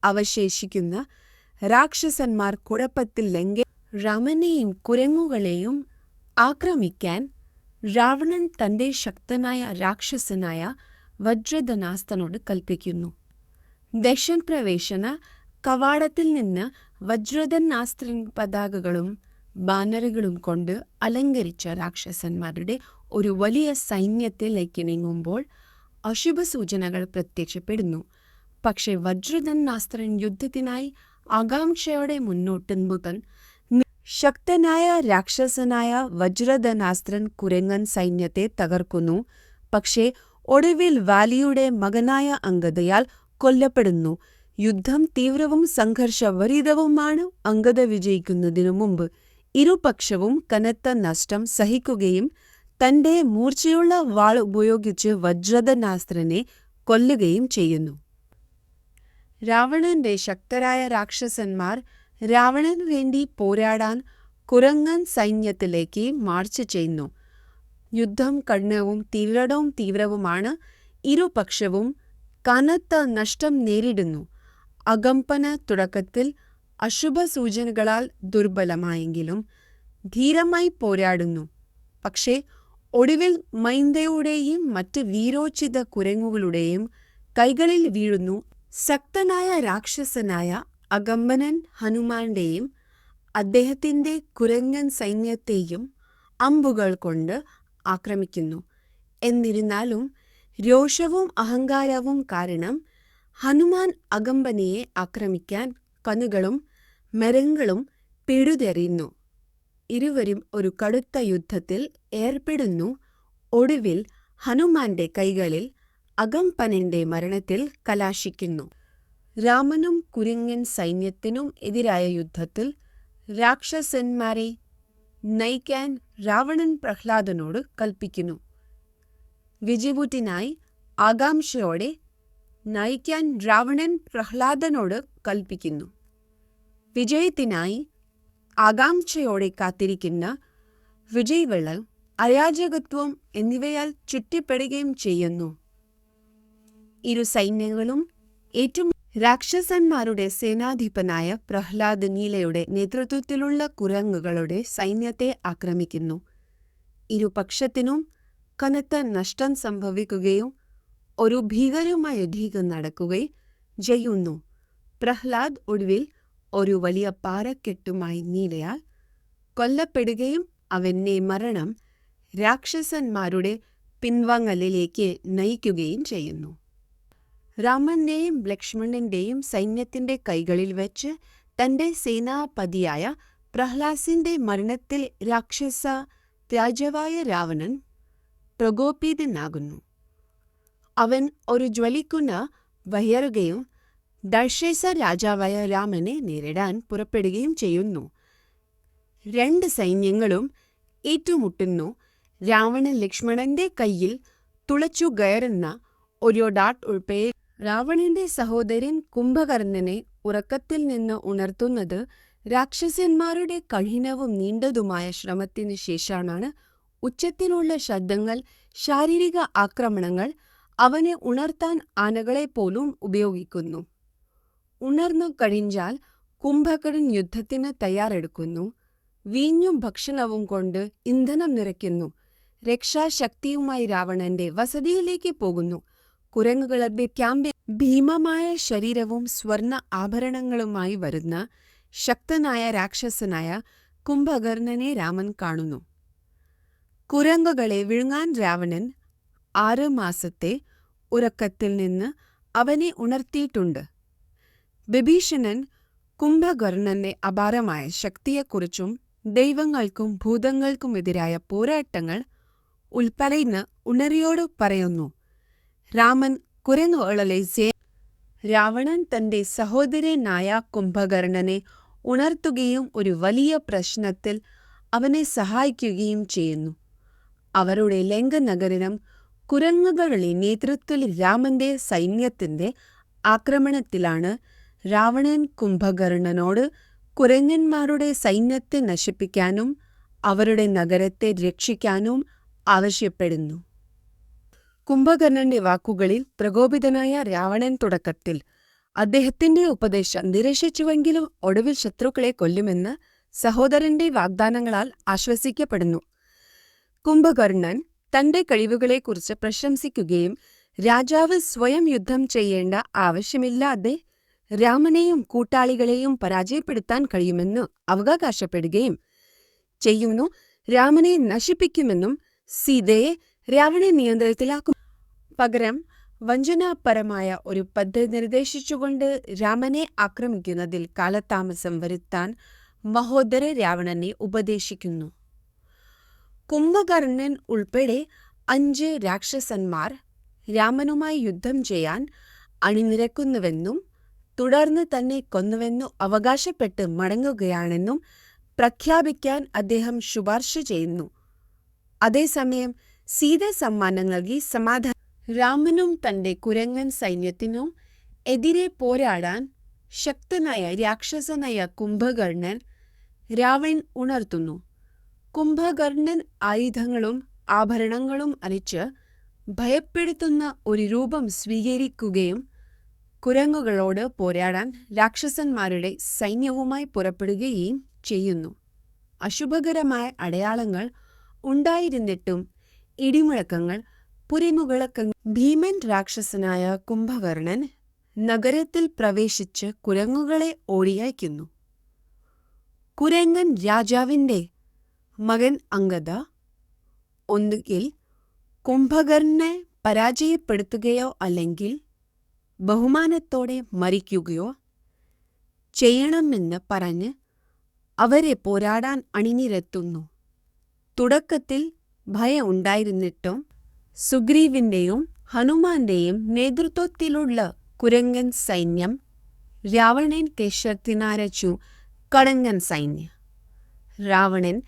അവശേഷിക്കുന്ന രാക്ഷസന്മാർ കുഴപ്പത്തിൽ രാമനെയും കുരങ്ങുകളെയും ആക്രമിക്കാൻ രാവണൻ തന്റെ ശക്തനായ രാക്ഷസനായ വജ്രധനാസ്ത്രനോട് കൽപ്പിക്കുന്നു. ദക്ഷിണപ്രവേശന കവാടത്തിൽ നിന്ന് വജ്രധനാസ്ത്ര പതാകകളും ബാനറുകളും കൊണ്ട് അലങ്കരിച്ച രാക്ഷസന്മാരുടെ ഒരു വലിയ സൈന്യത്തിലേക്ക് നീങ്ങുമ്പോൾ അശുഭസൂചനകൾ പ്രത്യക്ഷപ്പെടുന്നു. പക്ഷേ വജ്രധനാസ്ത്രൻ യുദ്ധത്തിനായി ആകാംക്ഷയോടെ മുന്നോട്ട് മുതൽ ശക്തനായ രാക്ഷസനായ വജ്രധനാസ്ത്രൻ കുരങ്ങൻ സൈന്യത്തെ തകർക്കുന്നു. പക്ഷേ ഒടുവിൽ വാലിയുടെ മകനായ അംഗദയാൽ കൊല്ലപ്പെടുന്നു. യുദ്ധം തീവ്രവും സംഘർഷഭരിതവുമാണ്. അംഗദ വിജയിക്കുന്നതിനു മുമ്പ് ഇരുപക്ഷവും കനത്ത നഷ്ടം സഹിക്കുകയും തന്റെ മൂർച്ചയുള്ള വാൾ ഉപയോഗിച്ച് വജ്രധനാസ്ത്രനെ കൊല്ലുകയും ചെയ്യുന്നു. രാവണന്റെ ശക്തരായ രാക്ഷസന്മാർ രാവണന് വേണ്ടി പോരാടാൻ കുരങ്ങൻ സൈന്യത്തിലേക്ക് മാർച്ച് ചെയ്യുന്നു. യുദ്ധം കഠിനവും തീവ്രവുമാണ്. ഇരുപക്ഷവും കനത്ത നഷ്ടം നേരിടുന്നു. അകമ്പന തുടക്കത്തിൽ അശുഭസൂചനകളാൽ ദുർബലമായെങ്കിലും ധീരമായി പോരാടുന്നു. പക്ഷേ ഒടുവിൽ മൈന്ദയുടെയും മറ്റ് വീരോചിത കുരങ്ങുകളുടെയും കൈകളിൽ വീഴുന്നു. ശക്തനായ രാക്ഷസനായ അകമ്പനൻ ഹനുമാന്റെയും അദ്ദേഹത്തിന്റെ കുരങ്ങൻ സൈന്യത്തെയും അമ്പുകൾ കൊണ്ട് ആക്രമിക്കുന്നു. എന്നിരുന്നാലും രോഷവും അഹങ്കാരവും കാരണം ഹനുമാൻ അകമ്പനയെ ആക്രമിക്കാൻ കന്നുകളും മരങ്ങളും പിഴുതെറിയുന്നു. ഇരുവരും ഒരു കടുത്ത യുദ്ധത്തിൽ ഏർപ്പെടുന്നു. ഒടുവിൽ ഹനുമാന്റെ കൈകളിൽ അകമ്പനന്റെ മരണത്തിൽ കലാശിക്കുന്നു. രാമനും കുരങ്ങൻ സൈന്യത്തിനും എതിരായ യുദ്ധത്തിൽ രാക്ഷസന്മാരെ നയിക്കാൻ രാവണൻ പ്രഹ്ലാദനോട് കൽപ്പിക്കുന്നു. വിജയത്തിനായി ആകാംക്ഷയോടെ നയിക്കാൻ രാവണൻ പ്രഹ്ലാദനോട് കൽപ്പിക്കുന്നു. വിജയത്തിനായി ആകാംക്ഷയോടെ കാത്തിരിക്കുന്ന വിജയവെള്ളം അരാജകത്വം എന്നിവയാൽ ചുറ്റിപ്പെടുകയും ചെയ്യുന്നു. ഇരു സൈന്യങ്ങളും ഏറ്റവും രാക്ഷസന്മാരുടെ സേനാധിപനായ പ്രഹ്ലാദ് നീലയുടെ നേതൃത്വത്തിലുള്ള കുരങ്ങുകളുടെ സൈന്യത്തെ ആക്രമിക്കുന്നു. ഇരുപക്ഷത്തിനും കനത്ത നഷ്ടം സംഭവിക്കുകയും ഒരു ഭീകരമായ യുദ്ധം നടക്കുകയും ചെയ്യുന്നു. പ്രഹ്ലാദ് ഒടുവിൽ ഒരു വലിയ പാറക്കെട്ടുമായി നീലയാൽ കൊല്ലപ്പെടുകയും അവന്റെ മരണം രാക്ഷസന്മാരുടെ പിൻവാങ്ങലിലേക്ക് നയിക്കുകയും ചെയ്യുന്നു. രാമന്റെയും ലക്ഷ്മണന്റെയും സൈന്യത്തിന്റെ കൈകളിൽ വെച്ച് തന്റെ സേനാപതിയായ പ്രഹ്ലാദിന്റെ മരണത്തിൽ രാക്ഷസ രാജാവായ രാവണൻ പ്രകോപിതനാകുന്നു. അവൻ ഒരു ജ്വലിക്കുന്ന വഹിറുകയും ദർശേസ രാജാവായ രാമനെ നേരിടാൻ പുറപ്പെടുകയും ചെയ്യുന്നു. രണ്ട് സൈന്യങ്ങളും ഏറ്റുമുട്ടുന്നു. രാവണൻ ലക്ഷ്മണന്റെ കയ്യിൽ തുളച്ചു കയറുന്ന ഒരു ഡാട്ട് ഉൾപ്പെടെ രാവണന്റെ സഹോദരൻ കുംഭകർണനെ ഉറക്കത്തിൽ നിന്ന് ഉണർത്തുന്നത് രാക്ഷസന്മാരുടെ കഠിനവും നീണ്ടതുമായ ശ്രമത്തിനു ശേഷമാണ്. ഉച്ചത്തിലുള്ള ശബ്ദങ്ങൾ, ശാരീരിക ആക്രമണങ്ങൾ അവനെ ഉണർത്താൻ ആനകളെപ്പോലും ഉപയോഗിക്കുന്നു. ഉണർന്നു കഴിഞ്ഞാൽ കുംഭകർണൻ യുദ്ധത്തിന് തയ്യാറെടുക്കുന്നു. വീഞ്ഞും ഭക്ഷണവും കൊണ്ട് ഇന്ധനം നിറയ്ക്കുന്നു. രക്ഷാശക്തിയുമായി രാവണന്റെ വസതിയിലേക്ക് പോകുന്നു. കുരങ്ങുകളുടെ ക്യാമ്പിൽ ഭീമമായ ശരീരവും സ്വർണ്ണ ആഭരണങ്ങളുമായി വരുന്ന ശക്തനായ രാക്ഷസനായ കുംഭകർണനെ രാമൻ കാണുന്നു. കുരങ്ങുകളെ വിഴുങ്ങാൻ രാവണൻ 6 മാസത്തെ ഉറക്കത്തിൽ നിന്ന് അവനെ ഉണർത്തിയിട്ടുണ്ട്. വിഭീഷണൻ കുംഭകർണന്റെ അപാരമായ ശക്തിയെക്കുറിച്ചും ദൈവങ്ങൾക്കും ഭൂതങ്ങൾക്കുമെതിരായ പോരാട്ടങ്ങൾ ഉൾപ്പെടെന്ന് ഉണരിയോട് പറയുന്നു. രാമൻ കുരങ്ങുകളെ രാവണൻ തന്റെ സഹോദരനായ കുംഭകർണനെ ഉണർത്തുകയും ഒരു വലിയ പ്രശ്നത്തിൽ അവനെ സഹായിക്കുകയും ചെയ്യുന്നു. അവരുടെ ലങ്കനഗരം കുരങ്ങുകളുടെ നേതൃത്വത്തിൽ രാമന്റെ സൈന്യത്തിന്റെ ആക്രമണത്തിലാണ്. രാവണൻ കുംഭകർണനോട് കുരങ്ങന്മാരുടെ സൈന്യത്തെ നശിപ്പിക്കാനും അവരുടെ നഗരത്തെ രക്ഷിക്കാനും ആവശ്യപ്പെടുന്നു. കുംഭകർണന്റെ വാക്കുകളിൽ പ്രകോപിതനായ രാവണൻ തുടക്കത്തിൽ അദ്ദേഹത്തിന്റെ ഉപദേശം നിരസിച്ചുവെങ്കിലും ഒടുവിൽ ശത്രുക്കളെ കൊല്ലുമെന്ന് സഹോദരന്റെ വാഗ്ദാനങ്ങളാൽ ആശ്വസിക്കപ്പെടുന്നു. കുംഭകർണൻ തന്റെ കഴിവുകളെക്കുറിച്ച് പ്രശംസിക്കുകയും രാജാവ് സ്വയം യുദ്ധം ചെയ്യേണ്ട ആവശ്യമില്ലാതെ രാമനെയും കൂട്ടാളികളെയും പരാജയപ്പെടുത്താൻ കഴിയുമെന്ന് അവകാശപ്പെടുകയും ചെയ്യുന്നു. രാമനെ നശിപ്പിക്കുമെന്നും സീതയെ രാവണൻ നിയന്ത്രണത്തിലാക്കും. പകരം വഞ്ചനാപരമായ ഒരു പദ്ധതി നിർദ്ദേശിച്ചുകൊണ്ട് രാമനെ ആക്രമിക്കുന്നതിൽ കാലതാമസം വരുത്താൻ മഹോദര രാവണനെ ഉപദേശിക്കുന്നു. കുംഭകർണൻ ഉൾപ്പെടെ 5 രാക്ഷസന്മാർ രാമനുമായി യുദ്ധം ചെയ്യാൻ അണിനിരക്കുന്നുവെന്നും തുടർന്ന് തന്നെ കൊന്നുവെന്നു അവകാശപ്പെട്ട് മടങ്ങുകയാണെന്നും പ്രഖ്യാപിക്കാൻ അദ്ദേഹം ശുപാർശ ചെയ്യുന്നു. അതേസമയം സീത സമ്മാനം നൽകി സമാധാനം. രാമനും തന്റെ കുരങ്ങൻ സൈന്യത്തിനും എതിരെ പോരാടാൻ ശക്തനായ രാക്ഷസനായ കുംഭകർണൻ രാവണൻ ഉണർത്തുന്നു. കുംഭകർണൻ ആയുധങ്ങളും ആഭരണങ്ങളും അണിച്ച് ഭയപ്പെടുത്തുന്ന ഒരു രൂപം സ്വീകരിക്കുകയും കുരങ്ങുകളോട് പോരാടാൻ രാക്ഷസന്മാരുടെ സൈന്യവുമായി പുറപ്പെടുകയും ചെയ്യുന്നു. അശുഭകരമായ അടയാളങ്ങൾ ഉണ്ടായിരുന്നിട്ടും ഇടിമുഴക്കങ്ങൾ, പുരിമുഴക്കങ്ങൾ. ഭീമൻ രാക്ഷസനായ കുംഭകർണൻ നഗരത്തിൽ പ്രവേശിച്ച് കുരങ്ങുകളെ ഓടിയയക്കുന്നു. കുരങ്ങൻ രാജാവിന്റെ മകൻ അംഗദ ഒന്നുകിൽ കുംഭകർണനെ പരാജയപ്പെടുത്തുകയോ അല്ലെങ്കിൽ ബഹുമാനത്തോടെ മരിക്കുകയോ ചെയ്യണമെന്ന് പറഞ്ഞ് അവരെ പോരാടാൻ അണിനിരത്തുന്നു. തുടക്കത്തിൽ ഭയം ഉണ്ടായിരുന്നിട്ടും സുഗ്രീവിന്റെയും ഹനുമാന്റെയും നേതൃത്വത്തിലുള്ള കുരങ്ങൻ സൈന്യം രാവണൻ ശക്തനാരച്ചു കടങ്ങൻ സൈന്യം. രാവണൻ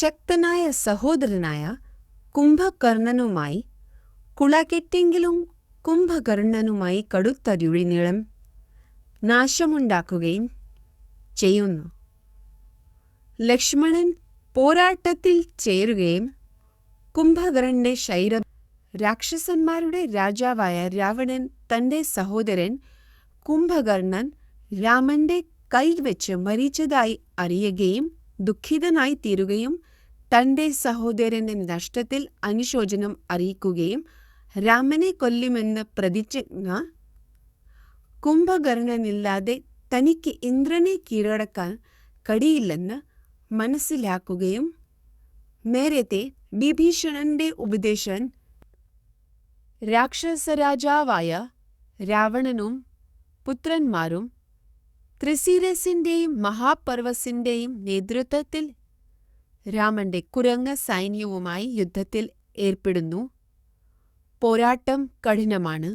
ശക്തനായ സഹോദരനായ കുംഭകർണനുമായി കുളകെട്ടെങ്കിലും കുംഭകർണനുമായി കടുത്തരുഴിനീളം നാശമുണ്ടാക്കുകയും ചെയ്യുന്നു. ലക്ഷ്മണൻ പോരാട്ടത്തിൽ ചേരുകയും കുംഭകർണന്റെ ശൈരം. രാക്ഷസന്മാരുടെ രാജാവായ രാവണൻ തന്റെ സഹോദരൻ കുംഭകർണൻ രാമന്റെ കൈവച്ച് മരിച്ചതായി അറിയുകയും ദുഃഖിതനായി തീരുകയും തന്റെ സഹോദരന്റെ നഷ്ടത്തിൽ അനുശോചനം അറിയിക്കുകയും രാമനെ കൊല്ലുമെന്ന് പ്രതിജ്ഞ. കുംഭകർണനില്ലാതെ തനിക്ക് ഇന്ദ്രനെ കീഴടക്കാൻ കഴിയില്ലെന്ന് മനസ്സിലാക്കുകയും നേരത്തെ വിഭീഷണന്റെ ഉപദേശം രാക്ഷസരാജാവായ രാവണനും പുത്രന്മാരും ത്രിശിരസിന്റെയും മഹാപർവ്വസിന്റെയും നേതൃത്വത്തിൽ രാമന്റെ കുരങ്ങ സൈന്യവുമായി യുദ്ധത്തിൽ ഏർപ്പെടുന്നു. പോരാട്ടം കഠിനമാണ്.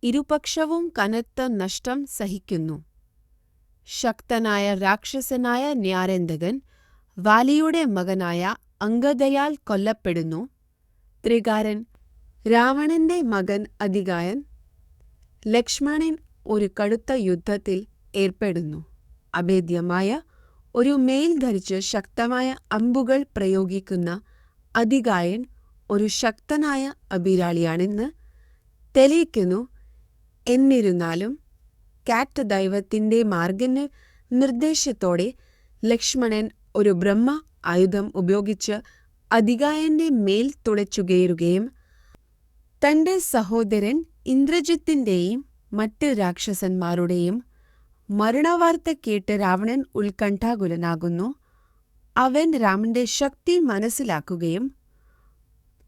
ഇരുപക്ഷവും കനത്ത നഷ്ടം സഹിക്കുന്നു. ശക്തനായ രാക്ഷസനായ ന്യാരന്തകൻ വാലിയുടെ മകനായ അംഗദയാൽ കൊല്ലപ്പെടുന്നു. ത്രികാരൻ രാവണന്റെ മകൻ അതികായൻ ലക്ഷ്മണൻ ഒരു കടുത്ത യുദ്ധത്തിൽ ഏർപ്പെടുന്നു. അഭേദ്യമായ ഒരു മേൽ ധരിച്ച് ശക്തമായ അമ്പുകൾ പ്രയോഗിക്കുന്ന അതികായൻ ഒരു ശക്തനായ അഭിരാളിയാണെന്ന് തെളിയിക്കുന്നു. എന്നിരുന്നാലും കാറ്റ് ദൈവത്തിന്റെ മാർഗ നിർദ്ദേശത്തോടെ ലക്ഷ്മണൻ ഒരു ബ്രഹ്മ ആയുധം ഉപയോഗിച്ച് അതികായന്റെ മേൽ തുളച്ചുകയറുകയും തന്റെ സഹോദരൻ ഇന്ദ്രജിത്തിന്റെയും മറ്റ് രാക്ഷസന്മാരുടെയും മരണവാർത്ത കേട്ട് രാവണൻ ഉത്കണ്ഠാകുലനാകുന്നു. അവൻ രാമന്റെ ശക്തി മനസ്സിലാക്കുകയും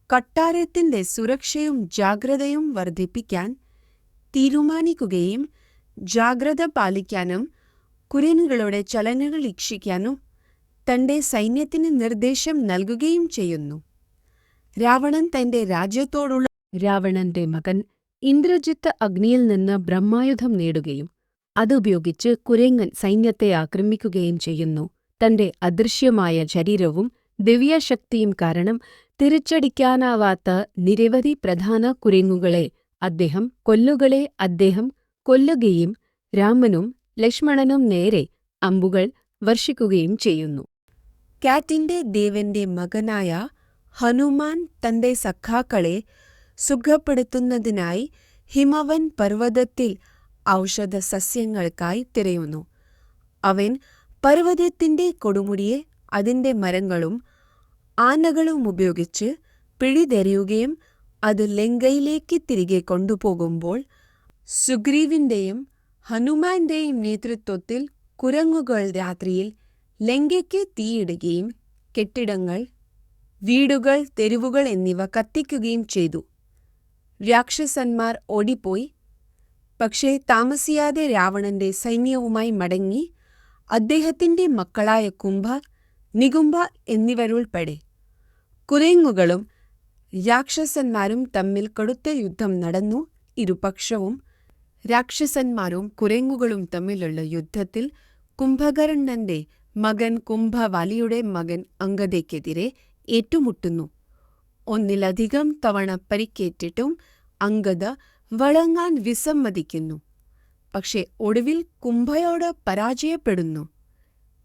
കൊട്ടാരത്തിന്റെ സുരക്ഷയും ജാഗ്രതയും വർദ്ധിപ്പിക്കാൻ തീരുമാനിക്കുകയും ജാഗ്രത പാലിക്കാനും കുരങ്ങുകളുടെ ചലനങ്ങൾ വീക്ഷിക്കാനും തന്റെ സൈന്യത്തിന് നിർദ്ദേശം നൽകുകയും ചെയ്യുന്നു. രാവണൻ തന്റെ രാജ്യത്തോടുള്ള രാവണന്റെ മകൻ ഇന്ദ്രജിത്ത് അഗ്നിയിൽ നിന്ന് ബ്രഹ്മായുധം നേടുകയും അതുപയോഗിച്ച് കുരങ്ങൻ സൈന്യത്തെ ആക്രമിക്കുകയും ചെയ്യുന്നു. തന്റെ അദൃശ്യമായ ശരീരവും ദിവ്യശക്തിയും കാരണം തിരിച്ചടിക്കാനാവാത്ത നിരവധി പ്രധാന കുരങ്ങുകളെ അദ്ദേഹം കൊല്ലുകയും രാമനും ലക്ഷ്മണനും നേരെ അമ്പുകൾ വർഷിക്കുകയും ചെയ്യുന്നു. കാറ്റിന്റെ ദേവന്റെ മകനായ ഹനുമാൻ തന്റെ സഖാക്കളെ സുഖപ്പെടുത്തുന്നതിനായി ഹിമവൻ പർവ്വതത്തിൽ ഔഷധ സസ്യങ്ങൾക്കായി തിരയുന്നു. അവൻ പർവ്വതത്തിന്റെ കൊടുമുടിയെ അതിന്റെ മരങ്ങളും ആനകളും ഉപയോഗിച്ച് പിടിതെറിയുകയും അത് ലങ്കയിലേക്ക് തിരികെ കൊണ്ടുപോകുമ്പോൾ സുഗ്രീവിന്റെയും ഹനുമാന്റെയും നേതൃത്വത്തിൽ കുരങ്ങുകൾ രാത്രിയിൽ ലങ്കയ്ക്ക് തീയിടുകയും കെട്ടിടങ്ങൾ, വീടുകൾ, തെരുവുകൾ എന്നിവ കത്തിക്കുകയും ചെയ്തു. രാക്ഷസന്മാർ ഓടിപ്പോയി. പക്ഷേ താമസിയാതെ രാവണന്റെ സൈന്യവുമായി മടങ്ങി. അദ്ദേഹത്തിന്റെ മക്കളായ കുംഭ, നികുംഭ എന്നിവരുൾപ്പെടെ കുരങ്ങുകളും രാക്ഷസന്മാരും തമ്മിൽ കടുത്ത യുദ്ധം നടന്നു. ഇരുപക്ഷവും രാക്ഷസന്മാരും കുരങ്ങുകളും തമ്മിലുള്ള യുദ്ധത്തിൽ കുംഭകർണന്റെ മകൻ കുംഭവാലിയുടെ മകൻ അംഗദയ്ക്കെതിരെ ഏറ്റുമുട്ടുന്നു. ഒന്നിലധികം തവണ പരിക്കേറ്റിട്ടും അംഗദ വഴങ്ങാൻ വിസമ്മതിക്കുന്നു. പക്ഷെ ഒടുവിൽ കുംഭയോട് പരാജയപ്പെടുന്നു.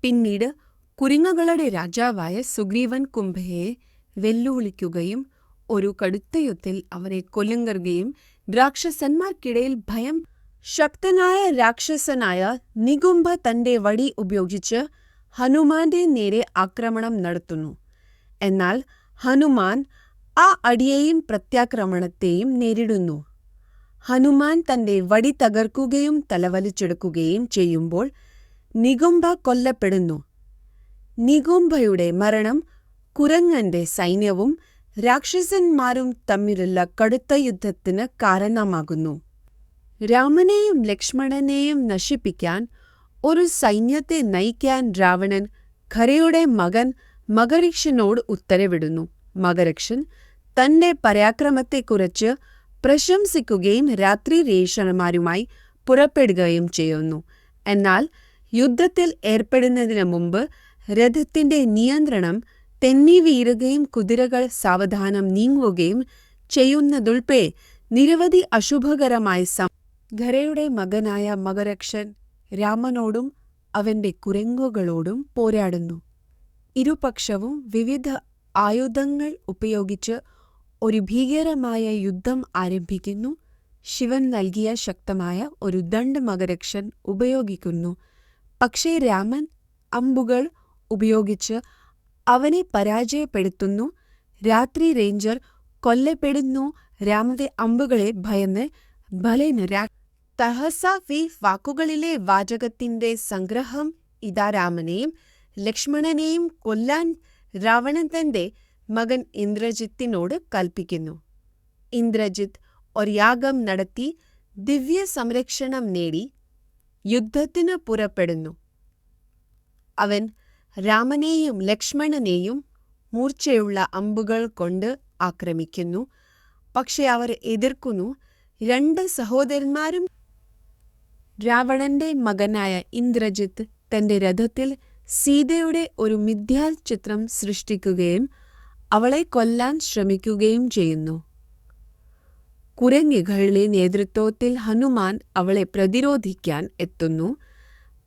പിന്നീട് കുരങ്ങുകളുടെ രാജാവായ സുഗ്രീവൻ കുംഭയെ വെല്ലുവിളിക്കുകയും ഒരു കടുത്ത യുദ്ധത്തിൽ അവനെ കൊല്ലുകയും രാക്ഷസന്മാർക്കിടയിൽ ഭയം. ശക്തനായ രാക്ഷസനായ നികുംഭ തന്റെ വടി ഉപയോഗിച്ച് ഹനുമാന്റെ നേരെ ആക്രമണം നടത്തുന്നു. എന്നാൽ ഹനുമാൻ ആ അടിയെയും പ്രത്യാക്രമണത്തെയും നേരിടുന്നു. ഹനുമാൻ തന്റെ വടി തകർക്കുകയും തലവലിച്ചെടുക്കുകയും ചെയ്യുമ്പോൾ നികുംഭ കൊല്ലപ്പെടുന്നു. നികുംഭയുടെ മരണം കുരങ്ങന്റെ സൈന്യവും രാക്ഷസന്മാരും തമ്മിലുള്ള കടുത്ത യുദ്ധത്തിന് കാരണമാകുന്നു. രാമനെയും ലക്ഷ്മണനെയും നശിപ്പിക്കാൻ ഒരു സൈന്യത്തെ നയിക്കാൻ രാവണൻ ഖരയുടെ മകൻ മകരക്ഷനോട് ഉത്തരവിടുന്നു. മകരക്ഷൻ തന്റെ പരാക്രമത്തെക്കുറിച്ച് പ്രശംസിക്കുകയും രാത്രി രേഷണന്മാരുമായി പുറപ്പെടുകയും ചെയ്യുന്നു. എന്നാൽ യുദ്ധത്തിൽ ഏർപ്പെടുന്നതിന് മുമ്പ് രഥത്തിന്റെ നിയന്ത്രണം തെന്നി വീഴുകയും കുതിരകൾ സാവധാനം നീങ്ങുകയും ചെയ്യുന്നതുൾപ്പെടെ നിരവധി അശുഭകരമായ ഖരയുടെ മകനായ മകരക്ഷൻ രാമനോടും അവന്റെ കുരങ്ങുകളോടും പോരാടുന്നു. ഇരുപക്ഷവും വിവിധ ആയുധങ്ങൾ ഉപയോഗിച്ച് ഒരു ഭീകരമായ യുദ്ധം ആരംഭിക്കുന്നു. ശിവൻ നൽകിയ ശക്തമായ ഒരു ദണ്ഡ് മകരക്ഷൻ ഉപയോഗിക്കുന്നു. പക്ഷേ രാമൻ അമ്പുകൾ ഉപയോഗിച്ച് അവനെ പരാജയപ്പെടുത്തുന്നു. രാത്രി റേഞ്ചർ കൊല്ലപ്പെടുന്നു. രാമന്റെ അമ്പുകളെ ഭയന്ന് ബലന് തഹസാഫി വാക്കുകളിലെ വാചകത്തിന്റെ സംഗ്രഹം ഇതാ. രാമനെയും ലക്ഷ്മണനെയും കൊല്ലാൻ രാവണൻ തന്റെ മകൻ ഇന്ദ്രജിത്തിനോട് കൽപ്പിക്കുന്നു. ഇന്ദ്രജിത്ത് ഒരു യാഗം നടത്തി ദിവ്യ സംരക്ഷണം നേടി യുദ്ധത്തിന് പുറപ്പെടുന്നു. അവൻ രാമനെയും ലക്ഷ്മണനെയും മൂർച്ചയുള്ള അമ്പുകൾ കൊണ്ട് ആക്രമിക്കുന്നു. പക്ഷെ അവർ എതിർക്കുന്നു. രണ്ട് സഹോദരന്മാരും രാവണന്റെ മകനായ ഇന്ദ്രജിത്ത് തന്റെ രഥത്തിൽ സീതയുടെ ഒരു മിഥ്യാചിത്രം സൃഷ്ടിക്കുകയും അവളെ കൊല്ലാൻ ശ്രമിക്കുകയും ചെയ്യുന്നു. കുരങ്ങുകളുടെ നേതൃത്വത്തിൽ ഹനുമാൻ അവളെ പ്രതിരോധിക്കാൻ എത്തുന്നു.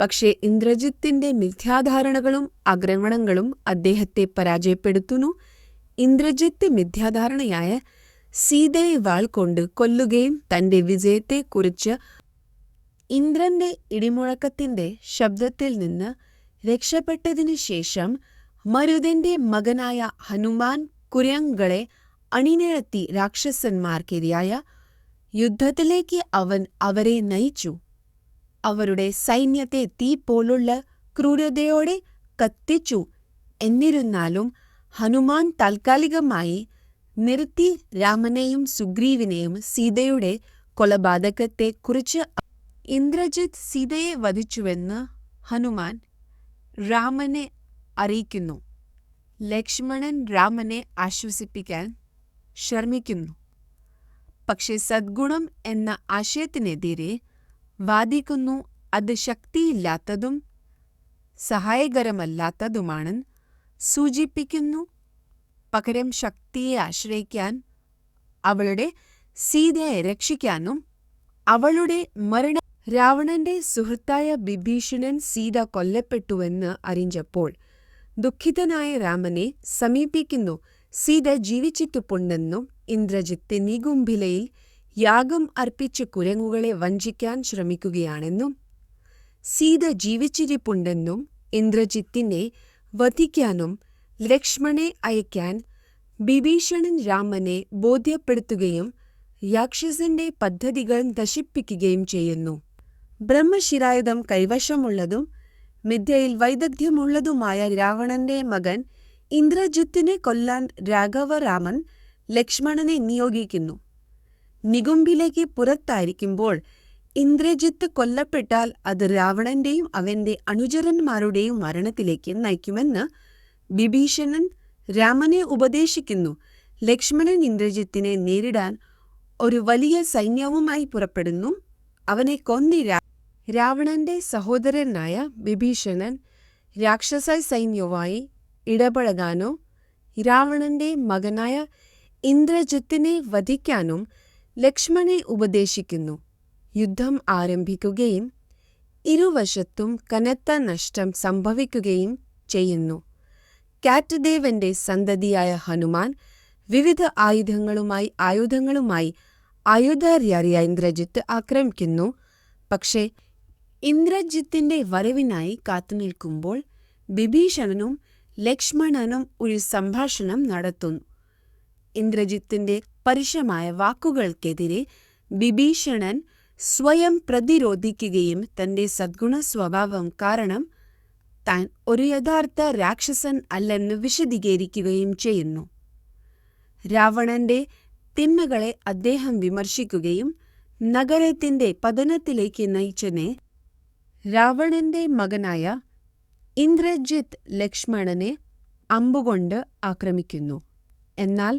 പക്ഷേ ഇന്ദ്രജിത്തിന്റെ മിഥ്യാധാരണകളും ആക്രമണങ്ങളും അദ്ദേഹത്തെ പരാജയപ്പെടുത്തുന്നു. ഇന്ദ്രജിത്ത് മിഥ്യാധാരണയായ സീതയെ വാൾ കൊണ്ട് കൊല്ലുകയും തന്റെ വിജയത്തെക്കുറിച്ച് ഇന്ദ്രന്റെ ഇടിമുഴക്കത്തിന്റെ ശബ്ദത്തിൽ നിന്ന് രക്ഷപ്പെട്ടതിനു ശേഷം മരുതന്റെ മകനായ ഹനുമാൻ കുരങ്ങുകളെ അണിനിരത്തി രാക്ഷസന്മാർക്കെതിരായ യുദ്ധത്തിലേക്ക് അവരെ നയിച്ചു. അവരുടെ സൈന്യത്തെ തീ പോലുള്ള ക്രൂരതയോടെ കത്തിച്ചു. എന്നിരുന്നാലും ഹനുമാൻ താൽക്കാലികമായി നിർത്തി രാമനെയും സുഗ്രീവനെയും സീതയുടെ കൊലപാതകത്തെക്കുറിച്ച്. ഇന്ദ്രജിത്ത് സീതയെ വധിച്ചുവെന്ന് ഹനുമാൻ രാമനെ അറിയിക്കുന്നു. ലക്ഷ്മണൻ രാമനെ ആശ്വസിപ്പിക്കാൻ ശ്രമിക്കുന്നു. പക്ഷെ സദ്ഗുണം എന്ന ആശയത്തിനെതിരെ വാദിക്കുന്നു. അത് ശക്തിയില്ലാത്തതും സഹായകരമല്ലാത്തതുമാണെന്ന് സൂചിപ്പിക്കുന്നു. പകരം ശക്തിയെ ആശ്രയിക്കാൻ അവളുടെ സീതയെ രക്ഷിക്കാനും അവളുടെ മരണം. രാവണന്റെ സുഹൃത്തായ വിഭീഷണൻ സീത കൊല്ലപ്പെട്ടുവെന്ന് അറിഞ്ഞപ്പോൾ ദുഃഖിതനായ രാമനെ സമീപിക്കുന്നു. സീത ജീവിച്ചിട്ടുണ്ടെന്നും ഇന്ദ്രജിത്ത് നികുംഭിലയിൽ യാഗം അർപ്പിച്ച് കുരങ്ങുകളെ വഞ്ചിക്കാൻ ശ്രമിക്കുകയാണെന്നും സീത ജീവിച്ചിരിപ്പുണ്ടെന്നും ഇന്ദ്രജിത്തിനെ വധിക്കാനും ലക്ഷ്മണനെ അയക്കാൻ വിഭീഷണൻ രാമനെ ബോധ്യപ്പെടുത്തുകയും രാക്ഷസന്റെ പദ്ധതികൾ നശിപ്പിക്കുകയും ചെയ്യുന്നു. ബ്രഹ്മശിരായുധം കൈവശമുള്ളതും മിഥ്യയിൽ വൈദഗ്ധ്യമുള്ളതുമായ രാവണന്റെ മകൻ ഇന്ദ്രജിത്തിനെ കൊല്ലാൻ രാഘവരാമൻ ലക്ഷ്മണനെ നിയോഗിക്കുന്നു. നികുംബിലേക്ക് പുറത്തായിരിക്കുമ്പോൾ ഇന്ദ്രജിത്ത് കൊല്ലപ്പെട്ടാൽ അത് രാവണന്റെയും അവന്റെ അനുചരന്മാരുടെയും മരണത്തിലേക്ക് നയിക്കുമെന്ന് വിഭീഷണൻ രാമനെ ഉപദേശിക്കുന്നു. ലക്ഷ്മണൻ ഇന്ദ്രജിത്തിനെ നേരിടാൻ ഒരു വലിയ സൈന്യവുമായി പുറപ്പെടുന്നു. അവനെ കൊന്നി രാവണന്റെ സഹോദരനായ വിഭീഷണൻ രാക്ഷസ സൈന്യവുമായി ഇടപഴകാനോ രാവണന്റെ മകനായ ഇന്ദ്രജിത്തിനെ വധിക്കാനും ലക്ഷ്മണനെ ഉപദേശിക്കുന്നു. യുദ്ധം ആരംഭിക്കുകയും ഇരുവശത്തും കനത്ത നഷ്ടം സംഭവിക്കുകയും ചെയ്യുന്നു. കാറ്റദേവന്റെ സന്തതിയായ ഹനുമാൻ വിവിധ ആയുധങ്ങളുമായി ആയുധധാരിയായ ഇന്ദ്രജിത്ത് ആക്രമിക്കുന്നു. പക്ഷേ ഇന്ദ്രജിത്തിന്റെ വരവിനായി കാത്തുനിൽക്കുമ്പോൾ വിഭീഷണനും ലക്ഷ്മണനും ഒരു സംഭാഷണം നടത്തുന്നു. ഇന്ദ്രജിത്തിന്റെ പരുഷമായ വാക്കുകൾക്കെതിരെ വിഭീഷണൻ സ്വയം പ്രതിരോധിക്കുകയും തന്റെ സദ്ഗുണ സ്വഭാവം കാരണം താൻ ഒരു യഥാർത്ഥ രാക്ഷസൻ അല്ലെന്ന് വിശദീകരിക്കുകയും ചെയ്യുന്നു. രാവണന്റെ തിന്മകളെ അദ്ദേഹം വിമർശിക്കുകയും നഗരത്തിന്റെ പതനത്തിലേക്ക് നയിച്ചതിനെ രാവണന്റെ മകനായ ഇന്ദ്രജിത്ത് ലക്ഷ്മണനെ അമ്പുകൊണ്ട് ആക്രമിക്കുന്നു. എന്നാൽ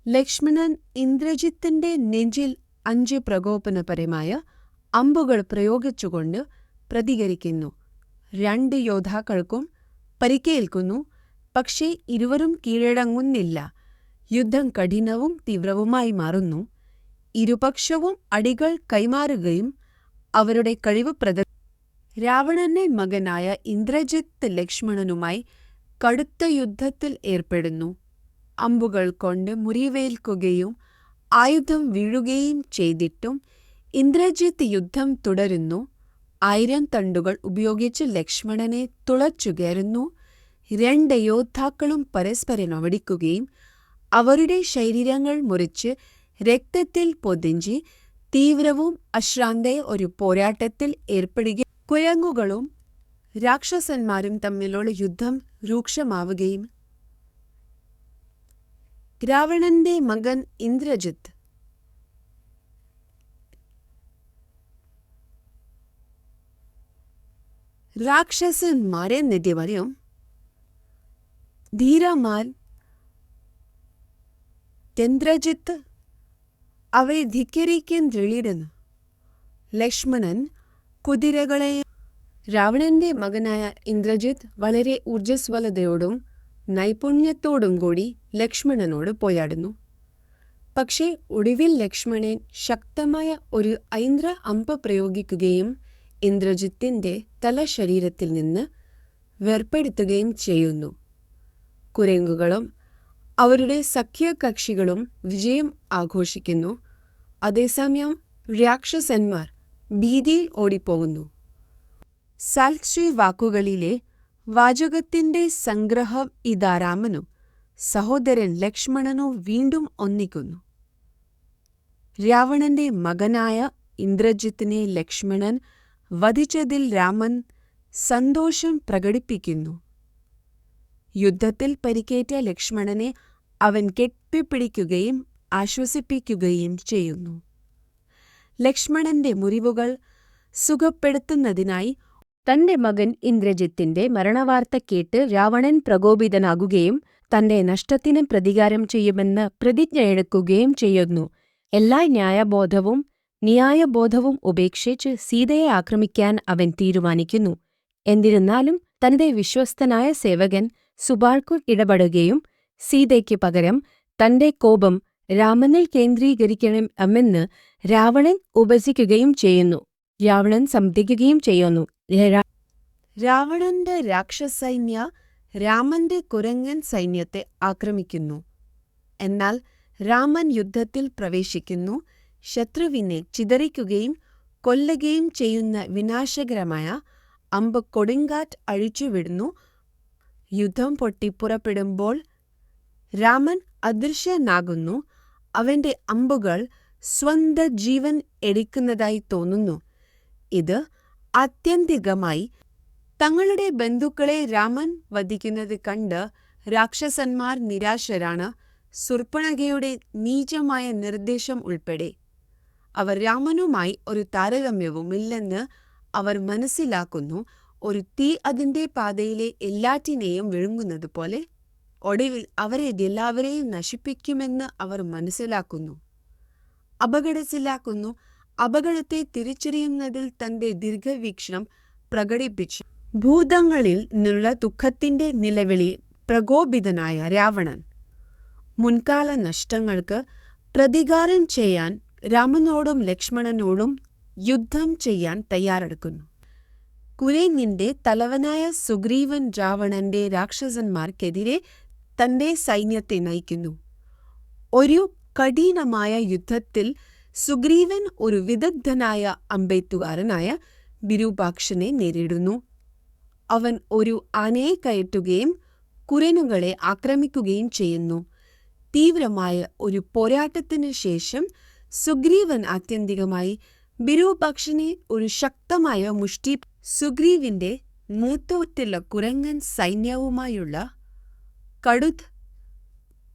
ലക്ഷ്മണൻ ഇന്ദ്രജിത്തിന്റെ നെഞ്ചിൽ 5 പ്രകോപനപരമായ അമ്പുകൾ പ്രയോഗിച്ചുകൊണ്ട് പ്രതികരിക്കുന്നു. 2 യോദ്ധാക്കൾക്കും പരിക്കേൽക്കുന്നു. പക്ഷേ ഇരുവരും കീഴടങ്ങുന്നില്ല. യുദ്ധം കഠിനവും തീവ്രവുമായി മാറുന്നു. ഇരുപക്ഷവും അടികൾ കൈമാറുകയും അവരുടെ കഴിവ് രാവണന്റെ മകനായ ഇന്ദ്രജിത്ത് ലക്ഷ്മണനുമായി കടുത്ത യുദ്ധത്തിൽ ഏർപ്പെടുന്നു. അമ്പുകൾ കൊണ്ട് മുറിവേൽക്കുകയും ആയുധം വീഴുകയും ചെയ്തിട്ടും ഇന്ദ്രജിത്ത് യുദ്ധം തുടരുന്നു. 1000 തണ്ടുകൾ ഉപയോഗിച്ച് ലക്ഷ്മണനെ തുളച്ചുകയറുന്നു. 2 യോദ്ധാക്കളും പരസ്പരം അടിക്കുകയും അവരുടെ ശരീരങ്ങൾ മുറിച്ച് രക്തത്തിൽ പൊതിഞ്ച് തീവ്രവും അശ്രാന്തയ ഒരു പോരാട്ടത്തിൽ ഏർപ്പെടുകയും കുരങ്ങുകളും രാക്ഷസന്മാരും തമ്മിലുള്ള യുദ്ധം രൂക്ഷമാവുകയും രാവണന്റെ മകൻ ഇന്ദ്രജിത്ത് രാക്ഷസന്മാരെ നെതിവരെയും ധീരമാൻ ഇന്ദ്രജിത്ത് അവരെ ധിക്കരിക്കാൻ തെളിയിടുന്നു. ലക്ഷ്മണൻ കുതിരകളെ രാവണന്റെ മകനായ ഇന്ദ്രജിത്ത് വളരെ ഊർജ്ജസ്വലതയോടും നൈപുണ്യത്തോടും കൂടി ലക്ഷ്മണനോട് പോരാടുന്നു. പക്ഷേ ഒടുവിൽ ലക്ഷ്മണൻ ശക്തമായ ഒരു ഐന്ദ്ര അമ്പ് പ്രയോഗിക്കുകയും ഇന്ദ്രജിത്തിന്റെ തല ശരീരത്തിൽ നിന്ന് വേർപെടുത്തുകയും ചെയ്യുന്നു. കുരങ്ങുകളും അവരുടെ സഖ്യകക്ഷികളും വിജയം ആഘോഷിക്കുന്നു. അതേസമയം രാക്ഷസന്മാർ ഭീതിയിൽ ഓടിപ്പോകുന്നു. സാൽശ്രീ വാക്കുകളിലെ വാചകത്തിന്റെ സംഗ്രഹം ഇതാ: രാമനും സഹോദരൻ ലക്ഷ്മണനും വീണ്ടും ഒന്നിക്കുന്നു. രാവണന്റെ മകനായ ഇന്ദ്രജിത്തിനെ ലക്ഷ്മണൻ വധിച്ചതിൽ രാമൻ സന്തോഷം പ്രകടിപ്പിക്കുന്നു. യുദ്ധത്തിൽ പരിക്കേറ്റ ലക്ഷ്മണനെ അവൻ കെട്ടിപ്പിടിക്കുകയും ആശ്വസിപ്പിക്കുകയും ചെയ്യുന്നു. ലക്ഷ്മണന്റെ മുറിവുകൾ സുഖപ്പെടുത്തുന്നതിനായി തന്റെ മകൻ ഇന്ദ്രജിത്തിന്റെ മരണവാർത്ത കേട്ട് രാവണൻ പ്രകോപിതനാകുകയും തന്റെ നഷ്ടത്തിന് പ്രതികാരം ചെയ്യുമെന്ന് പ്രതിജ്ഞയെടുക്കുകയും ചെയ്യുന്നു. എല്ലാ ന്യായബോധവും ഉപേക്ഷിച്ച് സീതയെ ആക്രമിക്കാൻ അവൻ തീരുമാനിക്കുന്നു. എന്നിരുന്നാലും തന്റെ വിശ്വസ്തനായ സേവകൻ സുബാർക്കു ഇടപെടുകയും സീതയ്ക്ക് പകരം തന്റെ കോപം രാമനിൽ കേന്ദ്രീകരിക്കണമെന്ന് രാവണൻ ഉപസിക്കുകയും ചെയ്യുന്നു. രാവണൻ സമ്മതിക്കുകയും ചെയ്യുന്നു. രാവണന്റെ രാക്ഷസൈന്യ രാമന്റെ കുരങ്ങൻ സൈന്യത്തെ ആക്രമിക്കുന്നു. എന്നാൽ രാമൻ യുദ്ധത്തിൽ പ്രവേശിക്കുന്നു. ശത്രുവിനെ ചിതറിക്കുകയും കൊല്ലുകയും ചെയ്യുന്ന വിനാശകരമായ അമ്പ് കൊടുങ്കാറ്റ് അഴിച്ചുവിടുന്നു. യുദ്ധം പൊട്ടിപ്പുറപ്പെടുമ്പോൾ രാമൻ അദൃശ്യനാകുന്നു. അവന്റെ അമ്പുകൾ സ്വന്തം ജീവൻ എടുക്കുന്നതായി തോന്നുന്നു. ഇത് ആത്യന്തികമായി തങ്ങളുടെ ബന്ധുക്കളെ രാമൻ വധിക്കുന്നത് കണ്ട് രാക്ഷസന്മാർ നിരാശരാണ്. ശൂർപ്പണഖയുടെ നീചമായ നിർദ്ദേശം ഉൾപ്പെടെ അവർ രാമനുമായി ഒരു താരതമ്യവുമില്ലെന്ന് അവർ മനസ്സിലാക്കുന്നു. ഒരു തീ അതിൻ്റെ പാതയിലെ എല്ലാറ്റിനെയും വിഴുങ്ങുന്നത് പോലെ ഒടുവിൽ അവരെ എല്ലാവരെയും നശിപ്പിക്കുമെന്ന് അവർ മനസ്സിലാക്കുന്നു. അപകടത്തെ തിരിച്ചറിയുന്നതിൽ തൻ്റെ ദീർഘവീക്ഷണം പ്രകടിപ്പിച്ച് ഭൂതങ്ങളിൽ നിന്നുള്ള ദുഃഖത്തിൻ്റെ നിലവിളി പ്രകോപിതനായ രാവണൻ മുൻകാല നഷ്ടങ്ങൾക്ക് പ്രതികാരം ചെയ്യാൻ രാമനോടും ലക്ഷ്മണനോടും യുദ്ധം ചെയ്യാൻ തയ്യാറെടുക്കുന്നു. കുരേന്യന്റെ തലവനായ സുഗ്രീവൻ രാവണന്റെ രാക്ഷസന്മാർക്കെതിരെ തന്റെ സൈന്യത്തെ നയിക്കുന്നു. ഒരു കഠിനമായ യുദ്ധത്തിൽ സുഗ്രീവൻ ഒരു വിദഗ്ധനായ അമ്പെയ്ത്തുകാരനായ വിരൂപാക്ഷനെ നേരിടുന്നു. അവൻ ഒരു ആനയെ കയറ്റുകയും കുരനുകളെ ആക്രമിക്കുകയും ചെയ്യുന്നു. തീവ്രമായ ഒരു പോരാട്ടത്തിനു ശേഷം സുഗ്രീവൻ ആത്യന്തികമായി വിരൂപാക്ഷനെ ഒരു ശക്തമായ മുഷ്ടി സുഗ്രീവിന്റെ മൂത്തോറ്റുള്ള കുരങ്ങൻ സൈന്യവുമായുള്ള കടുത്ത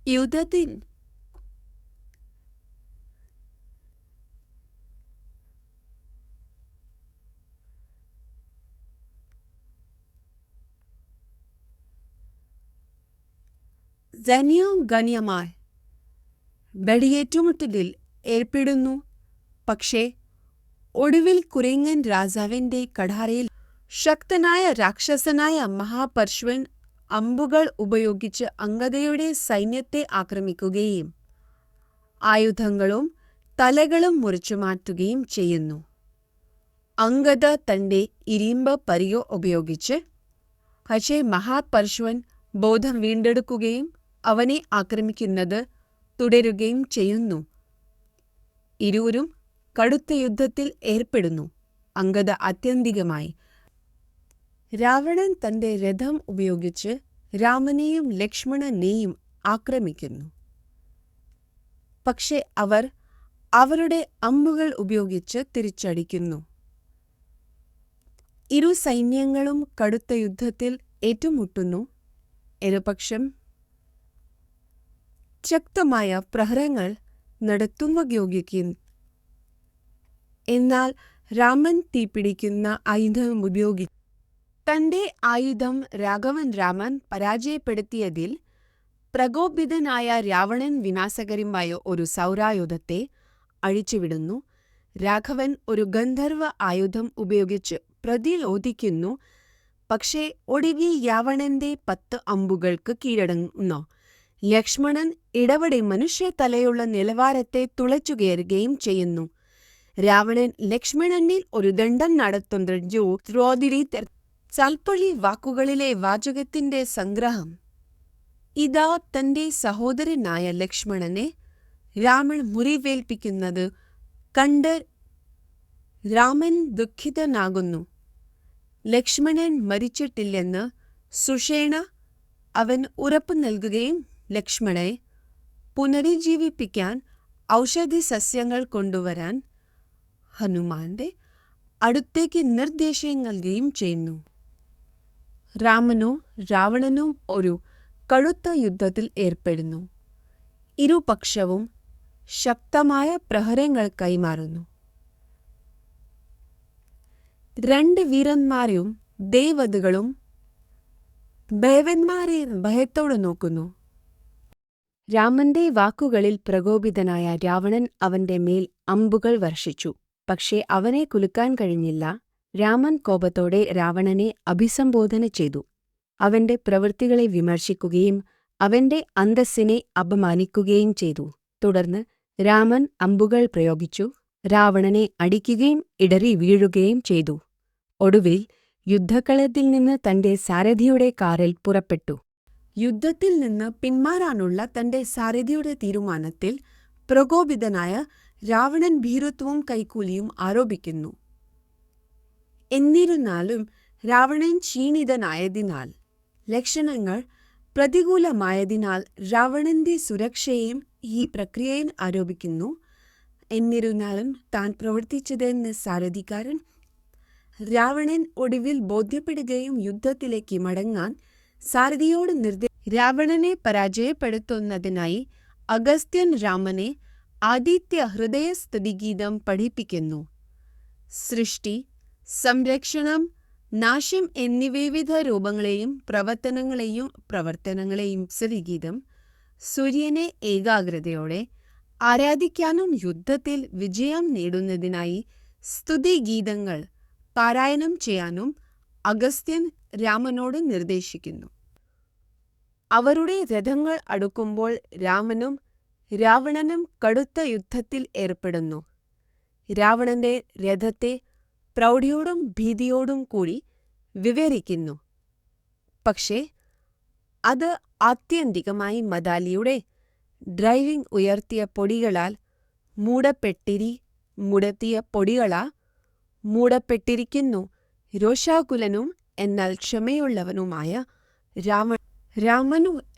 യുദ്ധത്തിൽ ഗണ്യമായ വെടിയേറ്റുമുട്ടലിൽ ഏർപ്പെടുന്നു. പക്ഷേ ഒടുവിൽ കുരങ്ങൻ രാജാവിന്റെ കഠാരയിൽ ശക്തനായ രാക്ഷസനായ മഹാപർശ്വൻ അമ്പുകൾ ഉപയോഗിച്ച് അംഗദയുടെ സൈന്യത്തെ ആക്രമിക്കുകയും ആയുധങ്ങളും തലകളും മുറിച്ചു മാറ്റുകയും ചെയ്യുന്നു. അംഗദ തന്റെ ഇരുമ്പ് പരിയോ ഉപയോഗിച്ച് പക്ഷേ മഹാപർശ്വൻ ബോധം വീണ്ടെടുക്കുകയും അവനെ ആക്രമിക്കുന്നത് തുടരുകയും ചെയ്യുന്നു. ഇരുവരും കടുത്ത യുദ്ധത്തിൽ ഏർപ്പെടുന്നു. അംഗദ ആത്യന്തികമായി രാവണൻ തന്റെ രഥം ഉപയോഗിച്ച് രാമനെയും ലക്ഷ്മണനെയും ആക്രമിക്കുന്നു. പക്ഷെ അവർ അവരുടെ അമ്പുകൾ ഉപയോഗിച്ച് തിരിച്ചടിക്കുന്നു. ഇരു സൈന്യങ്ങളും കടുത്ത യുദ്ധത്തിൽ ഏറ്റുമുട്ടുന്നു. ഇരുപക്ഷം ശക്തമായ പ്രഹരങ്ങൾ നടത്തുകയും എന്നാൽ രാമൻ തീപിടിക്കുന്ന ആയുധം ഉപയോഗിച്ച് തന്റെ ആയുധം രാമൻ പരാജയപ്പെടുത്തിയതിൽ പ്രകോപിതനായ രാവണൻ വിനാശകരമായ ഒരു സൗരായുധത്തെ അഴിച്ചുവിടുന്നു. രാഘവൻ ഒരു ഗന്ധർവ ആയുധം ഉപയോഗിച്ച് പ്രതിരോധിക്കുന്നു. പക്ഷേ ഒടുവിൽ രാവണന്റെ 10 അമ്പുകൾക്ക് കീഴടങ്ങുന്നു. ലക്ഷ്മണൻ ഇടപെടി മനുഷ്യ തലയുള്ള നിലവാരത്തെ തുളച്ചുകയറുകയും ചെയ്യുന്നു. രാവണൻ ലക്ഷ്മണനിൽ ഒരു ദണ്ഡം നടത്തുന്ന ചൽപ്പള്ളി വാക്കുകളിലെ വാചകത്തിന്റെ സംഗ്രഹം. ഇതാ തന്റെ സഹോദരനായ ലക്ഷ്മണനെ രാമൻ മുറിവേൽപ്പിക്കുന്നത് കണ്ട് രാമൻ ദുഃഖിതനാകുന്നു. ലക്ഷ്മണൻ മരിച്ചിട്ടില്ലെന്ന് സുഷേണ അവൻ ഉറപ്പു നൽകുകയും ലക്ഷ്മണനെ പുനരുജ്ജീവിപ്പിക്കാൻ ഔഷധി സസ്യങ്ങൾ കൊണ്ടുവരാൻ ഹനുമാന്റെ അടുത്തേക്ക് നിർദ്ദേശം നൽകുകയും ചെയ്യുന്നു. രാവണനും ഒരു കടുത്ത യുദ്ധത്തിൽ ഏർപ്പെടുന്നു. ഇരുപക്ഷവും ശക്തമായ പ്രഹരങ്ങൾ കൈമാറുന്നു. 2 വീരന്മാരും ദേവതകളും ദേവന്മാരെ ഭയത്തോടെ നോക്കുന്നു. രാമന്റെ വാക്കുകളിൽ പ്രകോപിതനായ രാവണൻ അവന്റെ മേൽ അമ്പുകൾ വർഷിച്ചു. പക്ഷേ അവനെ കുലുക്കാൻ കഴിഞ്ഞില്ല. രാമൻ കോപത്തോടെ രാവണനെ അഭിസംബോധന ചെയ്തു. അവന്റെ പ്രവൃത്തികളെ വിമർശിക്കുകയും അവന്റെ അന്തസ്സിനെ അപമാനിക്കുകയും ചെയ്തു. തുടർന്ന് രാമൻ അമ്പുകൾ പ്രയോഗിച്ചു. രാവണനെ അടിക്കുകയും ഇടറി വീഴുകയും ചെയ്തു. ഒടുവിൽ യുദ്ധക്കളത്തിൽ നിന്ന് തന്റെ സാരഥിയുടെ കാറിൽ പുറപ്പെട്ടു. യുദ്ധത്തിൽ നിന്ന് പിന്മാറാനുള്ള തന്റെ സാരഥിയുടെ തീരുമാനത്തിൽ പ്രകോപിതനായ രാവണൻ ഭീരുത്വവും കൈക്കൂലിയും ആരോപിക്കുന്നു. എന്നിരുന്നാലും രാവണൻ ക്ഷീണിതനായതിനാൽ ലക്ഷണങ്ങൾ പ്രതികൂലമായതിനാൽ രാവണന്റെ സുരക്ഷയെയും ഈ പ്രക്രിയയിൽ ആരോപിക്കുന്നു. എന്നിരുന്നാലും താൻ പ്രവർത്തിച്ചതെന്ന് സാരഥിക്കാരൻ രാവണൻ ഒടുവിൽ ബോധ്യപ്പെടുകയും യുദ്ധത്തിലേക്ക് മടങ്ങാൻ സാരഥിയോട് രാവണനെ പരാജയപ്പെടുത്തുന്നതിനായി അഗസ്ത്യൻ രാമനെ ആദിത്യ ഹൃദയസ്തുതിഗീതം പഠിപ്പിക്കുന്നു. സൃഷ്ടി, സംരക്ഷണം, നാശം എന്നീ വിവിധ രൂപങ്ങളെയും പ്രവർത്തനങ്ങളെയും സ്തുതിഗീതം സൂര്യനെ ഏകാഗ്രതയോടെ ആരാധിക്കാനും യുദ്ധത്തിൽ വിജയം നേടുന്നതിനായി സ്തുതിഗീതങ്ങൾ പാരായണം ചെയ്യാനും അഗസ്ത്യൻ രാമനോട് നിർദ്ദേശിക്കുന്നു. അവരുടെ രഥങ്ങൾ അടുക്കുമ്പോൾ രാമനും രാവണനും കടുത്ത യുദ്ധത്തിൽ ഏർപ്പെടുന്നു. രാവണന്റെ രഥത്തെ പ്രൗഢിയോടും ഭീതിയോടും കൂടി വിവരിക്കുന്നു. പക്ഷേ അത് ആത്യന്തികമായി മദാലിയുടെ ഡ്രൈവിംഗ് ഉയർത്തിയ പൊടികളാൽ മൂടപ്പെട്ടിരിക്കുന്നു. രോഷാകുലനും എന്നാൽ ക്ഷമയുള്ളവനുമായ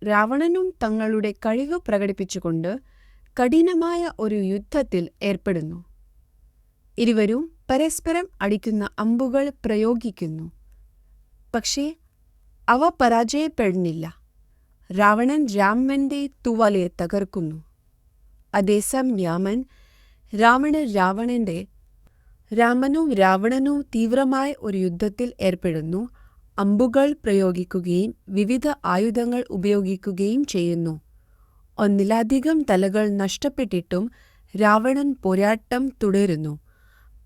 രാവണനും തങ്ങളുടെ കഴിവ് പ്രകടിപ്പിച്ചുകൊണ്ട് കഠിനമായ ഒരു യുദ്ധത്തിൽ ഏർപ്പെടുന്നു. ഇരുവരും പരസ്പരം അടിക്കുന്ന അമ്പുകൾ പ്രയോഗിക്കുന്നു. പക്ഷേ അവ പരാജയപ്പെടുന്നില്ല. രാവണൻ രാമന്റെ തൂവാലയെ തകർക്കുന്നു. അതേസമയം രാവണനും തീവ്രമായ ഒരു യുദ്ധത്തിൽ ഏർപ്പെടുന്നു. അമ്പുകൾ പ്രയോഗിക്കുകയും വിവിധ ആയുധങ്ങൾ ഉപയോഗിക്കുകയും ചെയ്യുന്നു. ഒന്നിലധികം തലകൾ നഷ്ടപ്പെട്ടിട്ടും രാവണൻ പോരാട്ടം തുടരുന്നു.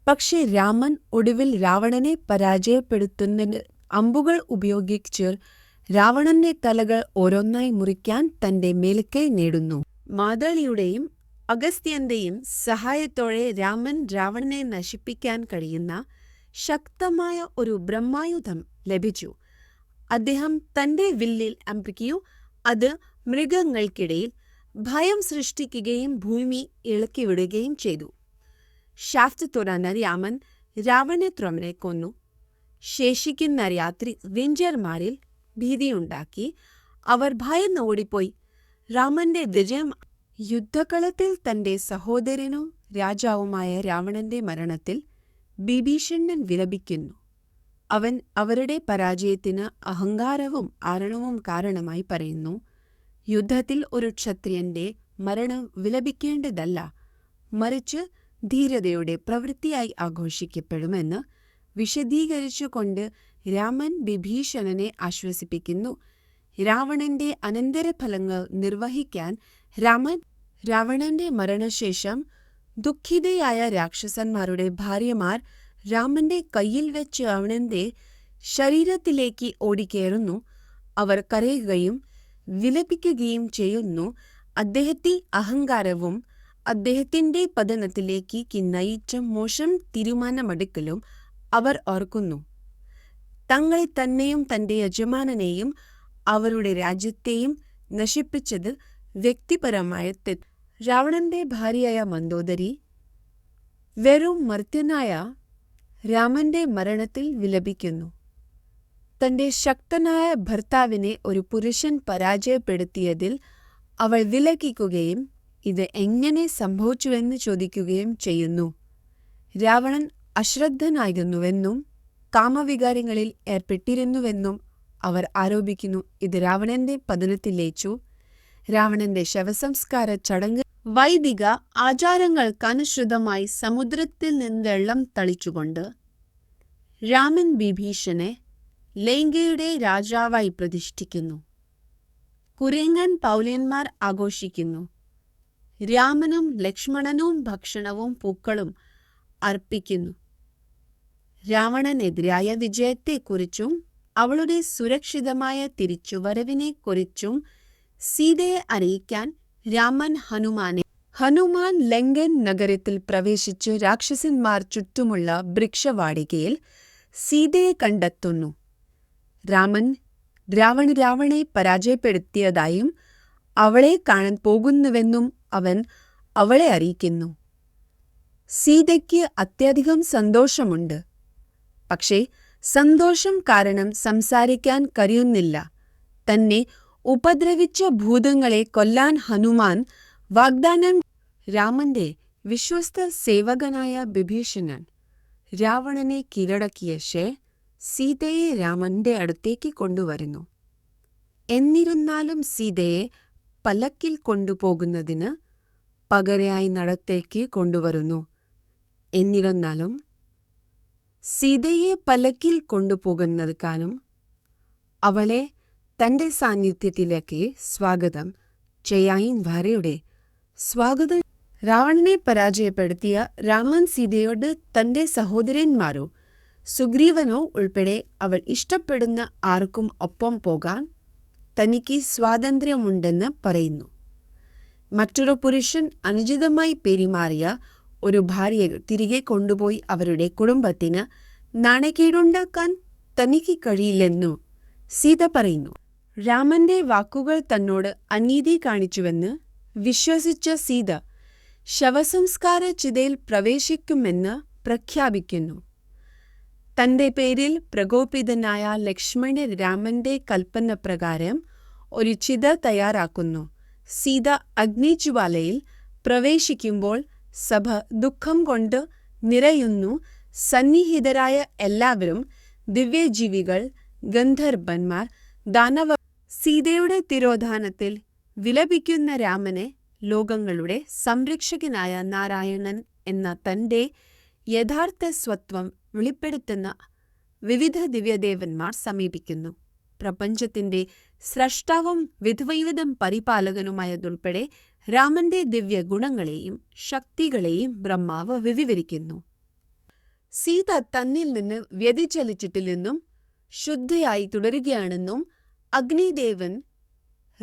പക്ഷേ രാമൻ ഒടുവിൽ രാവണനെ പരാജയപ്പെടുത്തുന്നതിന് അമ്പുകൾ ഉപയോഗിച്ച് രാവണന്റെ തലകൾ ഓരോന്നായി മുറിക്കാൻ തന്റെ മേൽക്കൈ നേടുന്നു. മാതളിയുടെയും അഗസ്ത്യന്റെയും സഹായത്തോടെ രാമൻ രാവണനെ നശിപ്പിക്കാൻ കഴിയുന്ന ശക്തമായ ഒരു ബ്രഹ്മായുധം ലഭിച്ചു. അദ്ദേഹം തന്റെ വില്ലിൽ അമ്പുകയും അത് മൃഗങ്ങൾക്കിടയിൽ ഭയം സൃഷ്ടിക്കുകയും ഭൂമി ഇളക്കിവിടുകയും ചെയ്തു. ഷാഫ്റ്റ് തുറന്ന രാമൻ രാവണനെ കൊന്നു. ശേഷിക്കുന്ന രാത്രി റേഞ്ചർമാരിൽ ഭീതിയുണ്ടാക്കി. അവർ ഭയന്ന് ഓടിപ്പോയി. രാമന്റെ വിജയം യുദ്ധകളത്തിൽ തന്റെ സഹോദരനും രാജാവുമായ രാവണന്റെ മരണത്തിൽ വിഭീഷണൻ വിലപിക്കുന്നു. അവൻ അവരുടെ പരാജയത്തിന് അഹങ്കാരവും ആരണവും കാരണമായി പറയുന്നു. യുദ്ധത്തിൽ ഒരു ക്ഷത്രിയന്റെ മരണം വിലപിക്കേണ്ടതല്ല, മറിച്ച് ധീരതയുടെ പ്രവൃത്തിയായി ആഘോഷിക്കപ്പെടുമെന്ന് വിശദീകരിച്ചുകൊണ്ട് രാമൻ വിഭീഷണനെ ആശ്വസിപ്പിക്കുന്നു. രാവണന്റെ അനന്തരഫലങ്ങൾ നിർവഹിക്കാൻ രാവണന്റെ മരണശേഷം ദുഃഖിതയായ രാക്ഷസന്മാരുടെ ഭാര്യമാർ രാമന്റെ കയ്യിൽ വെച്ച് രാവണന്റെ ശരീരത്തിലേക്ക് ഓടിക്കയറുന്നു. അവർ കരയുകയും വിലപിക്കുകയും ചെയ്യുന്നു. അദ്ദേഹത്തെ അഹങ്കാരവും അദ്ദേഹത്തിന്റെ പതനത്തിലേക്ക് നയിച്ച മോശം തീരുമാനമെടുക്കലും അവർ ഓർക്കുന്നു. തങ്ങളെ തന്നെയും തന്റെ യജമാനനെയും അവരുടെ രാജ്യത്തെയും നശിപ്പിച്ചത് വ്യക്തിപരമായ തെറ്റ്. രാവണന്റെ ഭാര്യയായ മന്ദോദരി വെറും മർത്യനായ രാമന്റെ മരണത്തിൽ വിലപിക്കുന്നു. തന്റെ ശക്തനായ ഭർത്താവിനെ ഒരു പുരുഷൻ പരാജയപ്പെടുത്തിയതിൽ അവൾ വിലപിക്കുകയും ഇത് എങ്ങനെ സംഭവിച്ചുവെന്ന് ചോദിക്കുകയും ചെയ്യുന്നു. രാവണൻ അശ്രദ്ധനായിരുന്നുവെന്നും കാമവികാരങ്ങളിൽ ഏർപ്പെട്ടിരുന്നുവെന്നും അവർ ആരോപിക്കുന്നു. ഇത് രാവണന്റെ പതനത്തിലേച്ചു. രാവണന്റെ ശവസംസ്കാര ചടങ്ങ് വൈദിക ആചാരങ്ങൾക്കനുസൃതമായി സമുദ്രത്തിൽ നിന്ന് വെള്ളം തളിച്ചുകൊണ്ട് രാമൻ വിഭീഷണനെ ലങ്കയുടെ രാജാവായി പ്രതിഷ്ഠിക്കുന്നു. കുരങ്ങൻ പൗലന്മാർ ആഘോഷിക്കുന്നു. രാമനും ലക്ഷ്മണനും ഭക്ഷണവും പൂക്കളും അർപ്പിക്കുന്നു. രാവണനെതിരായ വിജയത്തെക്കുറിച്ചും അവളുടെ സുരക്ഷിതമായ തിരിച്ചുവരവിനെക്കുറിച്ചും സീതയെ അറിയിക്കാൻ ഹനുമാൻ ലങ്കൻ നഗരത്തിൽ പ്രവേശിച്ച് രാക്ഷസന്മാർ ചുറ്റുമുള്ള വൃക്ഷവാടികയിൽ സീതയെ കണ്ടെത്തുന്നു. രാവണനെ പരാജയപ്പെടുത്തിയതായും അവളെ കാണാൻ പോകുന്നുവെന്നും അവൻ അവളെ അറിയിക്കുന്നു. സീതയ്ക്ക് അത്യധികം സന്തോഷമുണ്ട്. പക്ഷേ സന്തോഷം കാരണം സംസാരിക്കാൻ കഴിയുന്നില്ല. തന്നെ ഉപദ്രവിച്ച ഭൂതങ്ങളെ കൊല്ലാൻ ഹനുമാൻ വാഗ്ദാനം. രാമന്റെ വിശ്വസ്ത സേവകനായ വിഭീഷണൻ രാവണനെ കീഴടക്കിയ സീതയെ രാമന്റെ അടുത്തേക്ക് കൊണ്ടുവരുന്നു. എന്നിരുന്നാലും സീതയെ പല്ലക്കിൽ കൊണ്ടുപോകുന്നതിന് പകരയായി നടത്തേക്ക് കൊണ്ടുവരുന്നു. എന്നിരുന്നാലും സീതയെ പല്ലക്കിൽ കൊണ്ടുപോകുന്നതിനും അവളെ തന്റെ സാന്നിധ്യത്തിലേക്ക് സ്വാഗതം ചെയ്യാൻ ഭാര്യയുടെ സ്വാഗതം. രാവണനെ പരാജയപ്പെടുത്തിയ രാമൻ സീതയോട് തന്റെ സഹോദരന്മാരോ സുഗ്രീവനോ ഉൾപ്പെടെ അവൾ ഇഷ്ടപ്പെടുന്ന ആർക്കും ഒപ്പം പോകാൻ തനിക്ക് സ്വാതന്ത്ര്യമുണ്ടെന്ന് പറയുന്നു. മറ്റൊരു പുരുഷൻ അനുചിതമായി പെരുമാറിയ ഒരു ഭാര്യയെ തിരികെ കൊണ്ടുപോയി അവരുടെ കുടുംബത്തിന് നാണക്കേടുണ്ടാക്കാൻ തനിക്ക് കഴിയില്ലെന്നു സീത പറയുന്നു. രാമന്റെ വാക്കുകൾ തന്നോട് അനീതി കാണിച്ചുവെന്ന് വിശ്വസിച്ച സീത ശവസംസ്കാര ചിതയിൽ പ്രവേശിക്കുമെന്ന് പ്രഖ്യാപിക്കുന്നു. തന്റെ പേരിൽ പ്രകോപിതനായ ലക്ഷ്മണൻ രാമന്റെ കൽപ്പന പ്രകാരം ഒരു ചിത തയ്യാറാക്കുന്നു. സീത അഗ്നിജ്വാലയിൽ പ്രവേശിക്കുമ്പോൾ സഭ ദുഃഖം കൊണ്ട് നിറയുന്നു. സന്നിഹിതരായ എല്ലാവരും, ദിവ്യജീവികൾ, ഗന്ധർവന്മാർ, ദാനവ സീതയുടെ തിരോധാനത്തിൽ വിലപിക്കുന്ന രാമനെ ലോകങ്ങളുടെ സംരക്ഷകനായ നാരായണൻ എന്ന തന്റെ യഥാർത്ഥ സ്വത്വം വെളിപ്പെടുത്തുന്ന വിവിധ ദിവ്യദേവന്മാർ സമീപിക്കുന്നു. പ്രപഞ്ചത്തിന്റെ സ്രഷ്ടാവും വിധവൈവിധം പരിപാലകനുമായതുൾപ്പെടെ രാമന്റെ ദിവ്യ ഗുണങ്ങളെയും ശക്തികളെയും ബ്രഹ്മാവ് വിവരിക്കുന്നു. സീത തന്നിൽ നിന്ന് വ്യതിചലിച്ചിട്ടില്ലെന്നും ശുദ്ധയായി തുടരുകയാണെന്നും അഗ്നിദേവൻ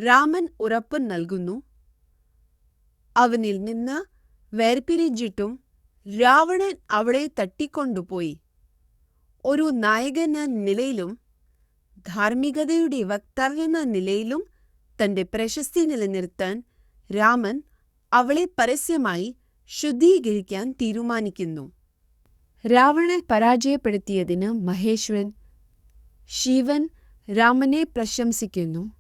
രാമൻ ഉറപ്പ് നൽകുന്നു. അവനിൽ നിന്ന് വേർപിരിഞ്ഞിട്ടും രാവണൻ അവളെ തട്ടിക്കൊണ്ടുപോയി. ഒരു നായകനെന്ന നിലയിലും ധാർമ്മികതയുടെ വക്താവെന്ന നിലയിലും തന്റെ പ്രശസ്തി നിലനിർത്താൻ രാമൻ അവളെ പരസ്യമായി ശുദ്ധീകരിക്കാൻ തീരുമാനിക്കുന്നു. രാവണനെ പരാജയപ്പെടുത്തിയതിന് മഹേശ്വരൻ ശിവൻ രാമനെ പ്രശംസിക്കുന്നു.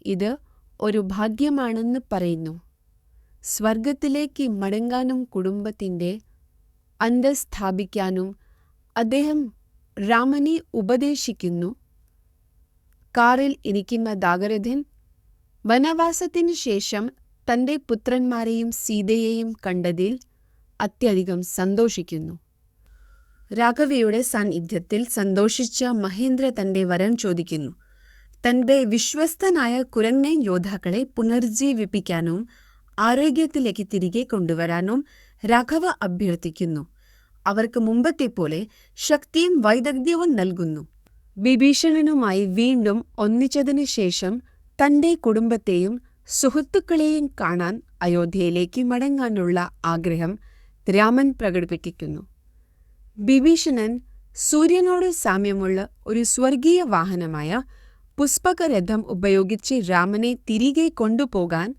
ഇത് ഒരു ഭാഗ്യമാണെന്ന് പറയുന്നു. സ്വർഗത്തിലേക്ക് മടങ്ങാനും കുടുംബത്തിന്റെ അന്തസ്സ് സ്ഥാപിക്കാനും അദ്ദേഹം രാമനെ ഉപദേശിക്കുന്നു. കാറിൽ ഇരിക്കുന്ന ദാശരഥൻ വനവാസത്തിനു ശേഷം തന്റെ പുത്രന്മാരെയും സീതയെയും കണ്ടതിൽ അത്യധികം സന്തോഷിക്കുന്നു. രാഘവയുടെ സാന്നിധ്യത്തിൽ സന്തോഷിച്ച മഹേന്ദ്ര തന്റെ വരം ചോദിക്കുന്നു. തന്റെ വിശ്വസ്തനായ കുരങ്ങൻ യോദ്ധാക്കളെ പുനർജീവിപ്പിക്കാനും ആരോഗ്യത്തിലേക്ക് തിരികെ കൊണ്ടുവരാനും രാഘവ അഭ്യർത്ഥിക്കുന്നു. അവർക്ക് മുമ്പത്തെ പോലെ ശക്തിയും വൈദഗ്ധ്യവും നൽകുന്നു. വിഭീഷണനുമായി വീണ്ടും ഒന്നിച്ചതിനു ശേഷം തന്റെ കുടുംബത്തെയും സുഹൃത്തുക്കളെയും കാണാൻ അയോധ്യയിലേക്ക് മടങ്ങാനുള്ള ആഗ്രഹം രാമൻ പ്രകടിപ്പിക്കുന്നു. വിഭീഷണൻ സൂര്യനോട് സാമ്യമുള്ള ഒരു സ്വർഗീയ വാഹനമായ പുഷ്പകരഥം ഉപയോഗിച്ച് രാമനെ തിരികെ കൊണ്ടുപോകാൻ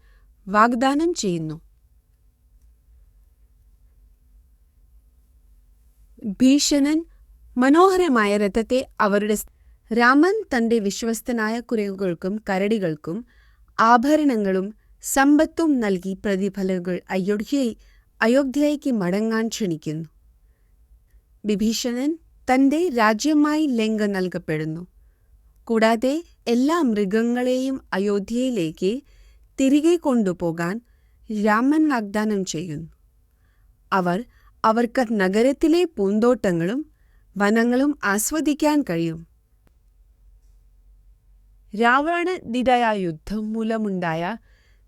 വാഗ്ദാനം ചെയ്യുന്നു. ഭീഷണൻ മനോഹരമായ രഥത്തെ അവരുടെ രാമൻ തന്റെ വിശ്വസ്തനായ കുരങ്ങുകൾക്കും കരടികൾക്കും ആഭരണങ്ങളും സമ്പത്തും നൽകി പ്രതിഫലങ്ങൾ അയോധ്യയ്ക്ക് മടങ്ങാൻ ക്ഷണിക്കുന്നു. വിഭീഷണൻ തന്റെ രാജ്യമായി ലങ്ക നൽകപ്പെടുന്നു. കൂടാതെ എല്ലാ മൃഗങ്ങളെയും അയോധ്യയിലേക്ക് തിരികെ കൊണ്ടുപോകാൻ രാമൻ വാഗ്ദാനം ചെയ്യുന്നു. അവർക്ക് നഗരത്തിലെ പൂന്തോട്ടങ്ങളും വനങ്ങളും ആസ്വദിക്കാൻ കഴിയും. രാവണനെതിരായ യുദ്ധം മൂലമുണ്ടായ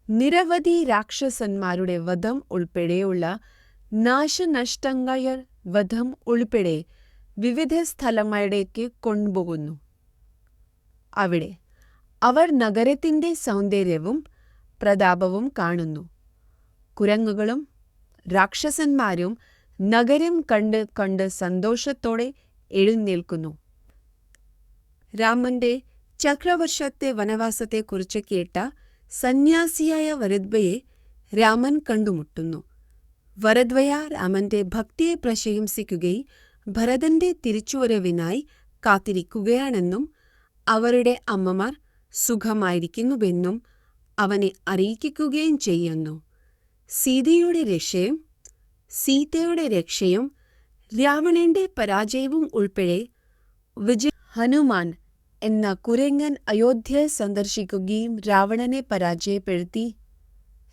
നിരവധി രാക്ഷസന്മാരുടെ വധം ഉൾപ്പെടെയുള്ള നാശനഷ്ടങ്ങളുടെ വധം ഉൾപ്പെടെ വിവിധ സ്ഥലങ്ങളിലേക്ക് കൊണ്ടുപോകുന്നു. അവിടെ അവർ നഗരത്തിന്റെ സൗന്ദര്യവും പ്രതാപവും കാണുന്നു. കുരങ്ങുകളും രാക്ഷസന്മാരും നഗരം കണ്ട് സന്തോഷത്തോടെ എഴുന്നേൽക്കുന്നു. രാമന്റെ ചക്രവർഷത്തെ വനവാസത്തെക്കുറിച്ച് കേട്ട സന്യാസിയായ വരദ്വയെ രാമൻ കണ്ടുമുട്ടുന്നു. വരദ്വയ രാമന്റെ ഭക്തിയെ പ്രശംസിക്കുകയും ഭരതന്റെ തിരിച്ചുവരവിനായി കാത്തിരിക്കുകയാണെന്നും അവരുടെ അമ്മമാർ സുഖമായിരിക്കുന്നുവെന്നും അവനെ അറിയിക്കുകയും ചെയ്യുന്നു. സീതയുടെ രക്ഷയും രാവണന്റെ പരാജയവും ഉൾപ്പെടെ ഹനുമാൻ എന്ന കുരങ്ങൻ അയോധ്യ സന്ദർശിക്കുകയും രാവണനെ പരാജയപ്പെടുത്തി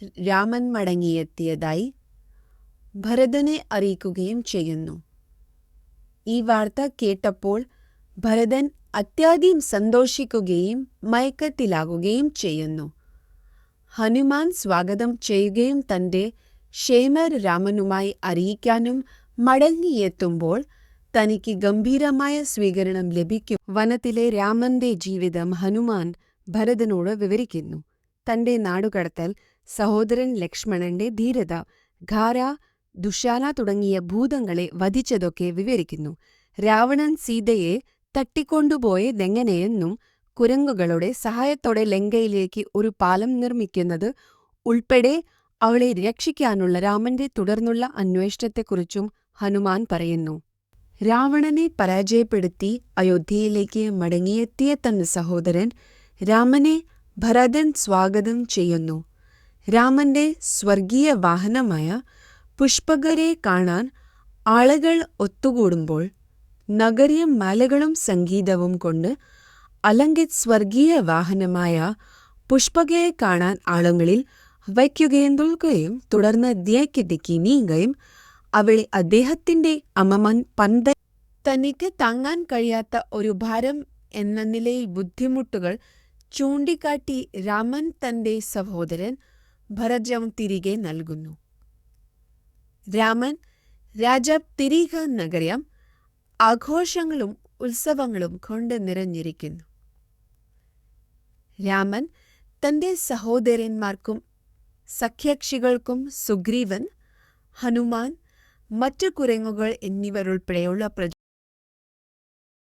രാമൻ മടങ്ങിയെത്തിയതായി ഭരതനെ അറിയിക്കുകയും ചെയ്യുന്നു. ഈ വാർത്ത കേട്ടപ്പോൾ ഭരതൻ അത്യാധികം സന്തോഷിക്കുകയും മയക്കത്തിലാകുകയും ചെയ്യുന്നു. ഹനുമാൻ സ്വാഗതം ചെയ്യുകയും തന്റെ ക്ഷേമർ രാമനുമായി അറിയിക്കാനും മടങ്ങിയെത്തുമ്പോൾ തനിക്ക് ഗംഭീരമായ സ്വീകരണം ലഭിക്കും. വനത്തിലെ രാമന്റെ ജീവിതം ഹനുമാൻ ഭരതനോട് വിവരിക്കുന്നു. തന്റെ നാടുകടത്തൽ, സഹോദരൻ ലക്ഷ്മണന്റെ ധീരത, ഖാര, ദുശാല തുടങ്ങിയ ഭൂതങ്ങളെ വധിച്ചതൊക്കെ വിവരിക്കുന്നു. രാവണൻ സീതയെ തട്ടിക്കൊണ്ടുപോയതെങ്ങനെയെന്നും കുരങ്ങുകളുടെ സഹായത്തോടെ ലങ്കയിലേക്ക് ഒരു പാലം നിർമ്മിക്കുന്നത് ഉൾപ്പെടെ അവളെ രക്ഷിക്കാനുള്ള രാമന്റെ തുടർന്നുള്ള അന്വേഷണത്തെക്കുറിച്ചും ഹനുമാൻ പറയുന്നു. രാവണനെ പരാജയപ്പെടുത്തി അയോധ്യയിലേക്ക് മടങ്ങിയെത്തിയ തന്റെ സഹോദരൻ രാമനെ ഭരതൻ സ്വാഗതം ചെയ്യുന്നു. രാമന്റെ സ്വർഗീയ വാഹനമായ പുഷ്പകരെ കാണാൻ ആളുകൾ ഒത്തുകൂടുമ്പോൾ നഗരം മലകളും സംഗീതവും കൊണ്ട് സ്വർഗീയ വാഹനമായ പുഷ്പകയെ കാണാൻ ആളുകളിൽ വയ്ക്കുകയും തുൽക്കുകയും തുടർന്ന് ദിയക്കിടയ്ക്ക് നീങ്ങുകയും അവളെ അദ്ദേഹത്തിന്റെ അമ്മമൻ പന്ത തനിക്ക് താങ്ങാൻ കഴിയാത്ത ഒരു ഭാരം എന്ന നിലയിൽ ബുദ്ധിമുട്ടുകൾ ചൂണ്ടിക്കാട്ടി രാമൻ തന്റെ സഹോദരൻ ഭരതം തിരികെ നൽകുന്നു. രാമൻ രാജാവ് തിരികെ നഗരം ആഘോഷങ്ങളും ഉത്സവങ്ങളും കൊണ്ട് നിറഞ്ഞിരിക്കുന്നു. രാമൻ തന്റെ സഹോദരന്മാർക്കും സഖ്യകക്ഷികൾക്കും സുഗ്രീവൻ, ഹനുമാൻ, മറ്റു കുരങ്ങുകൾ എന്നിവരുൾപ്പെടെയുള്ള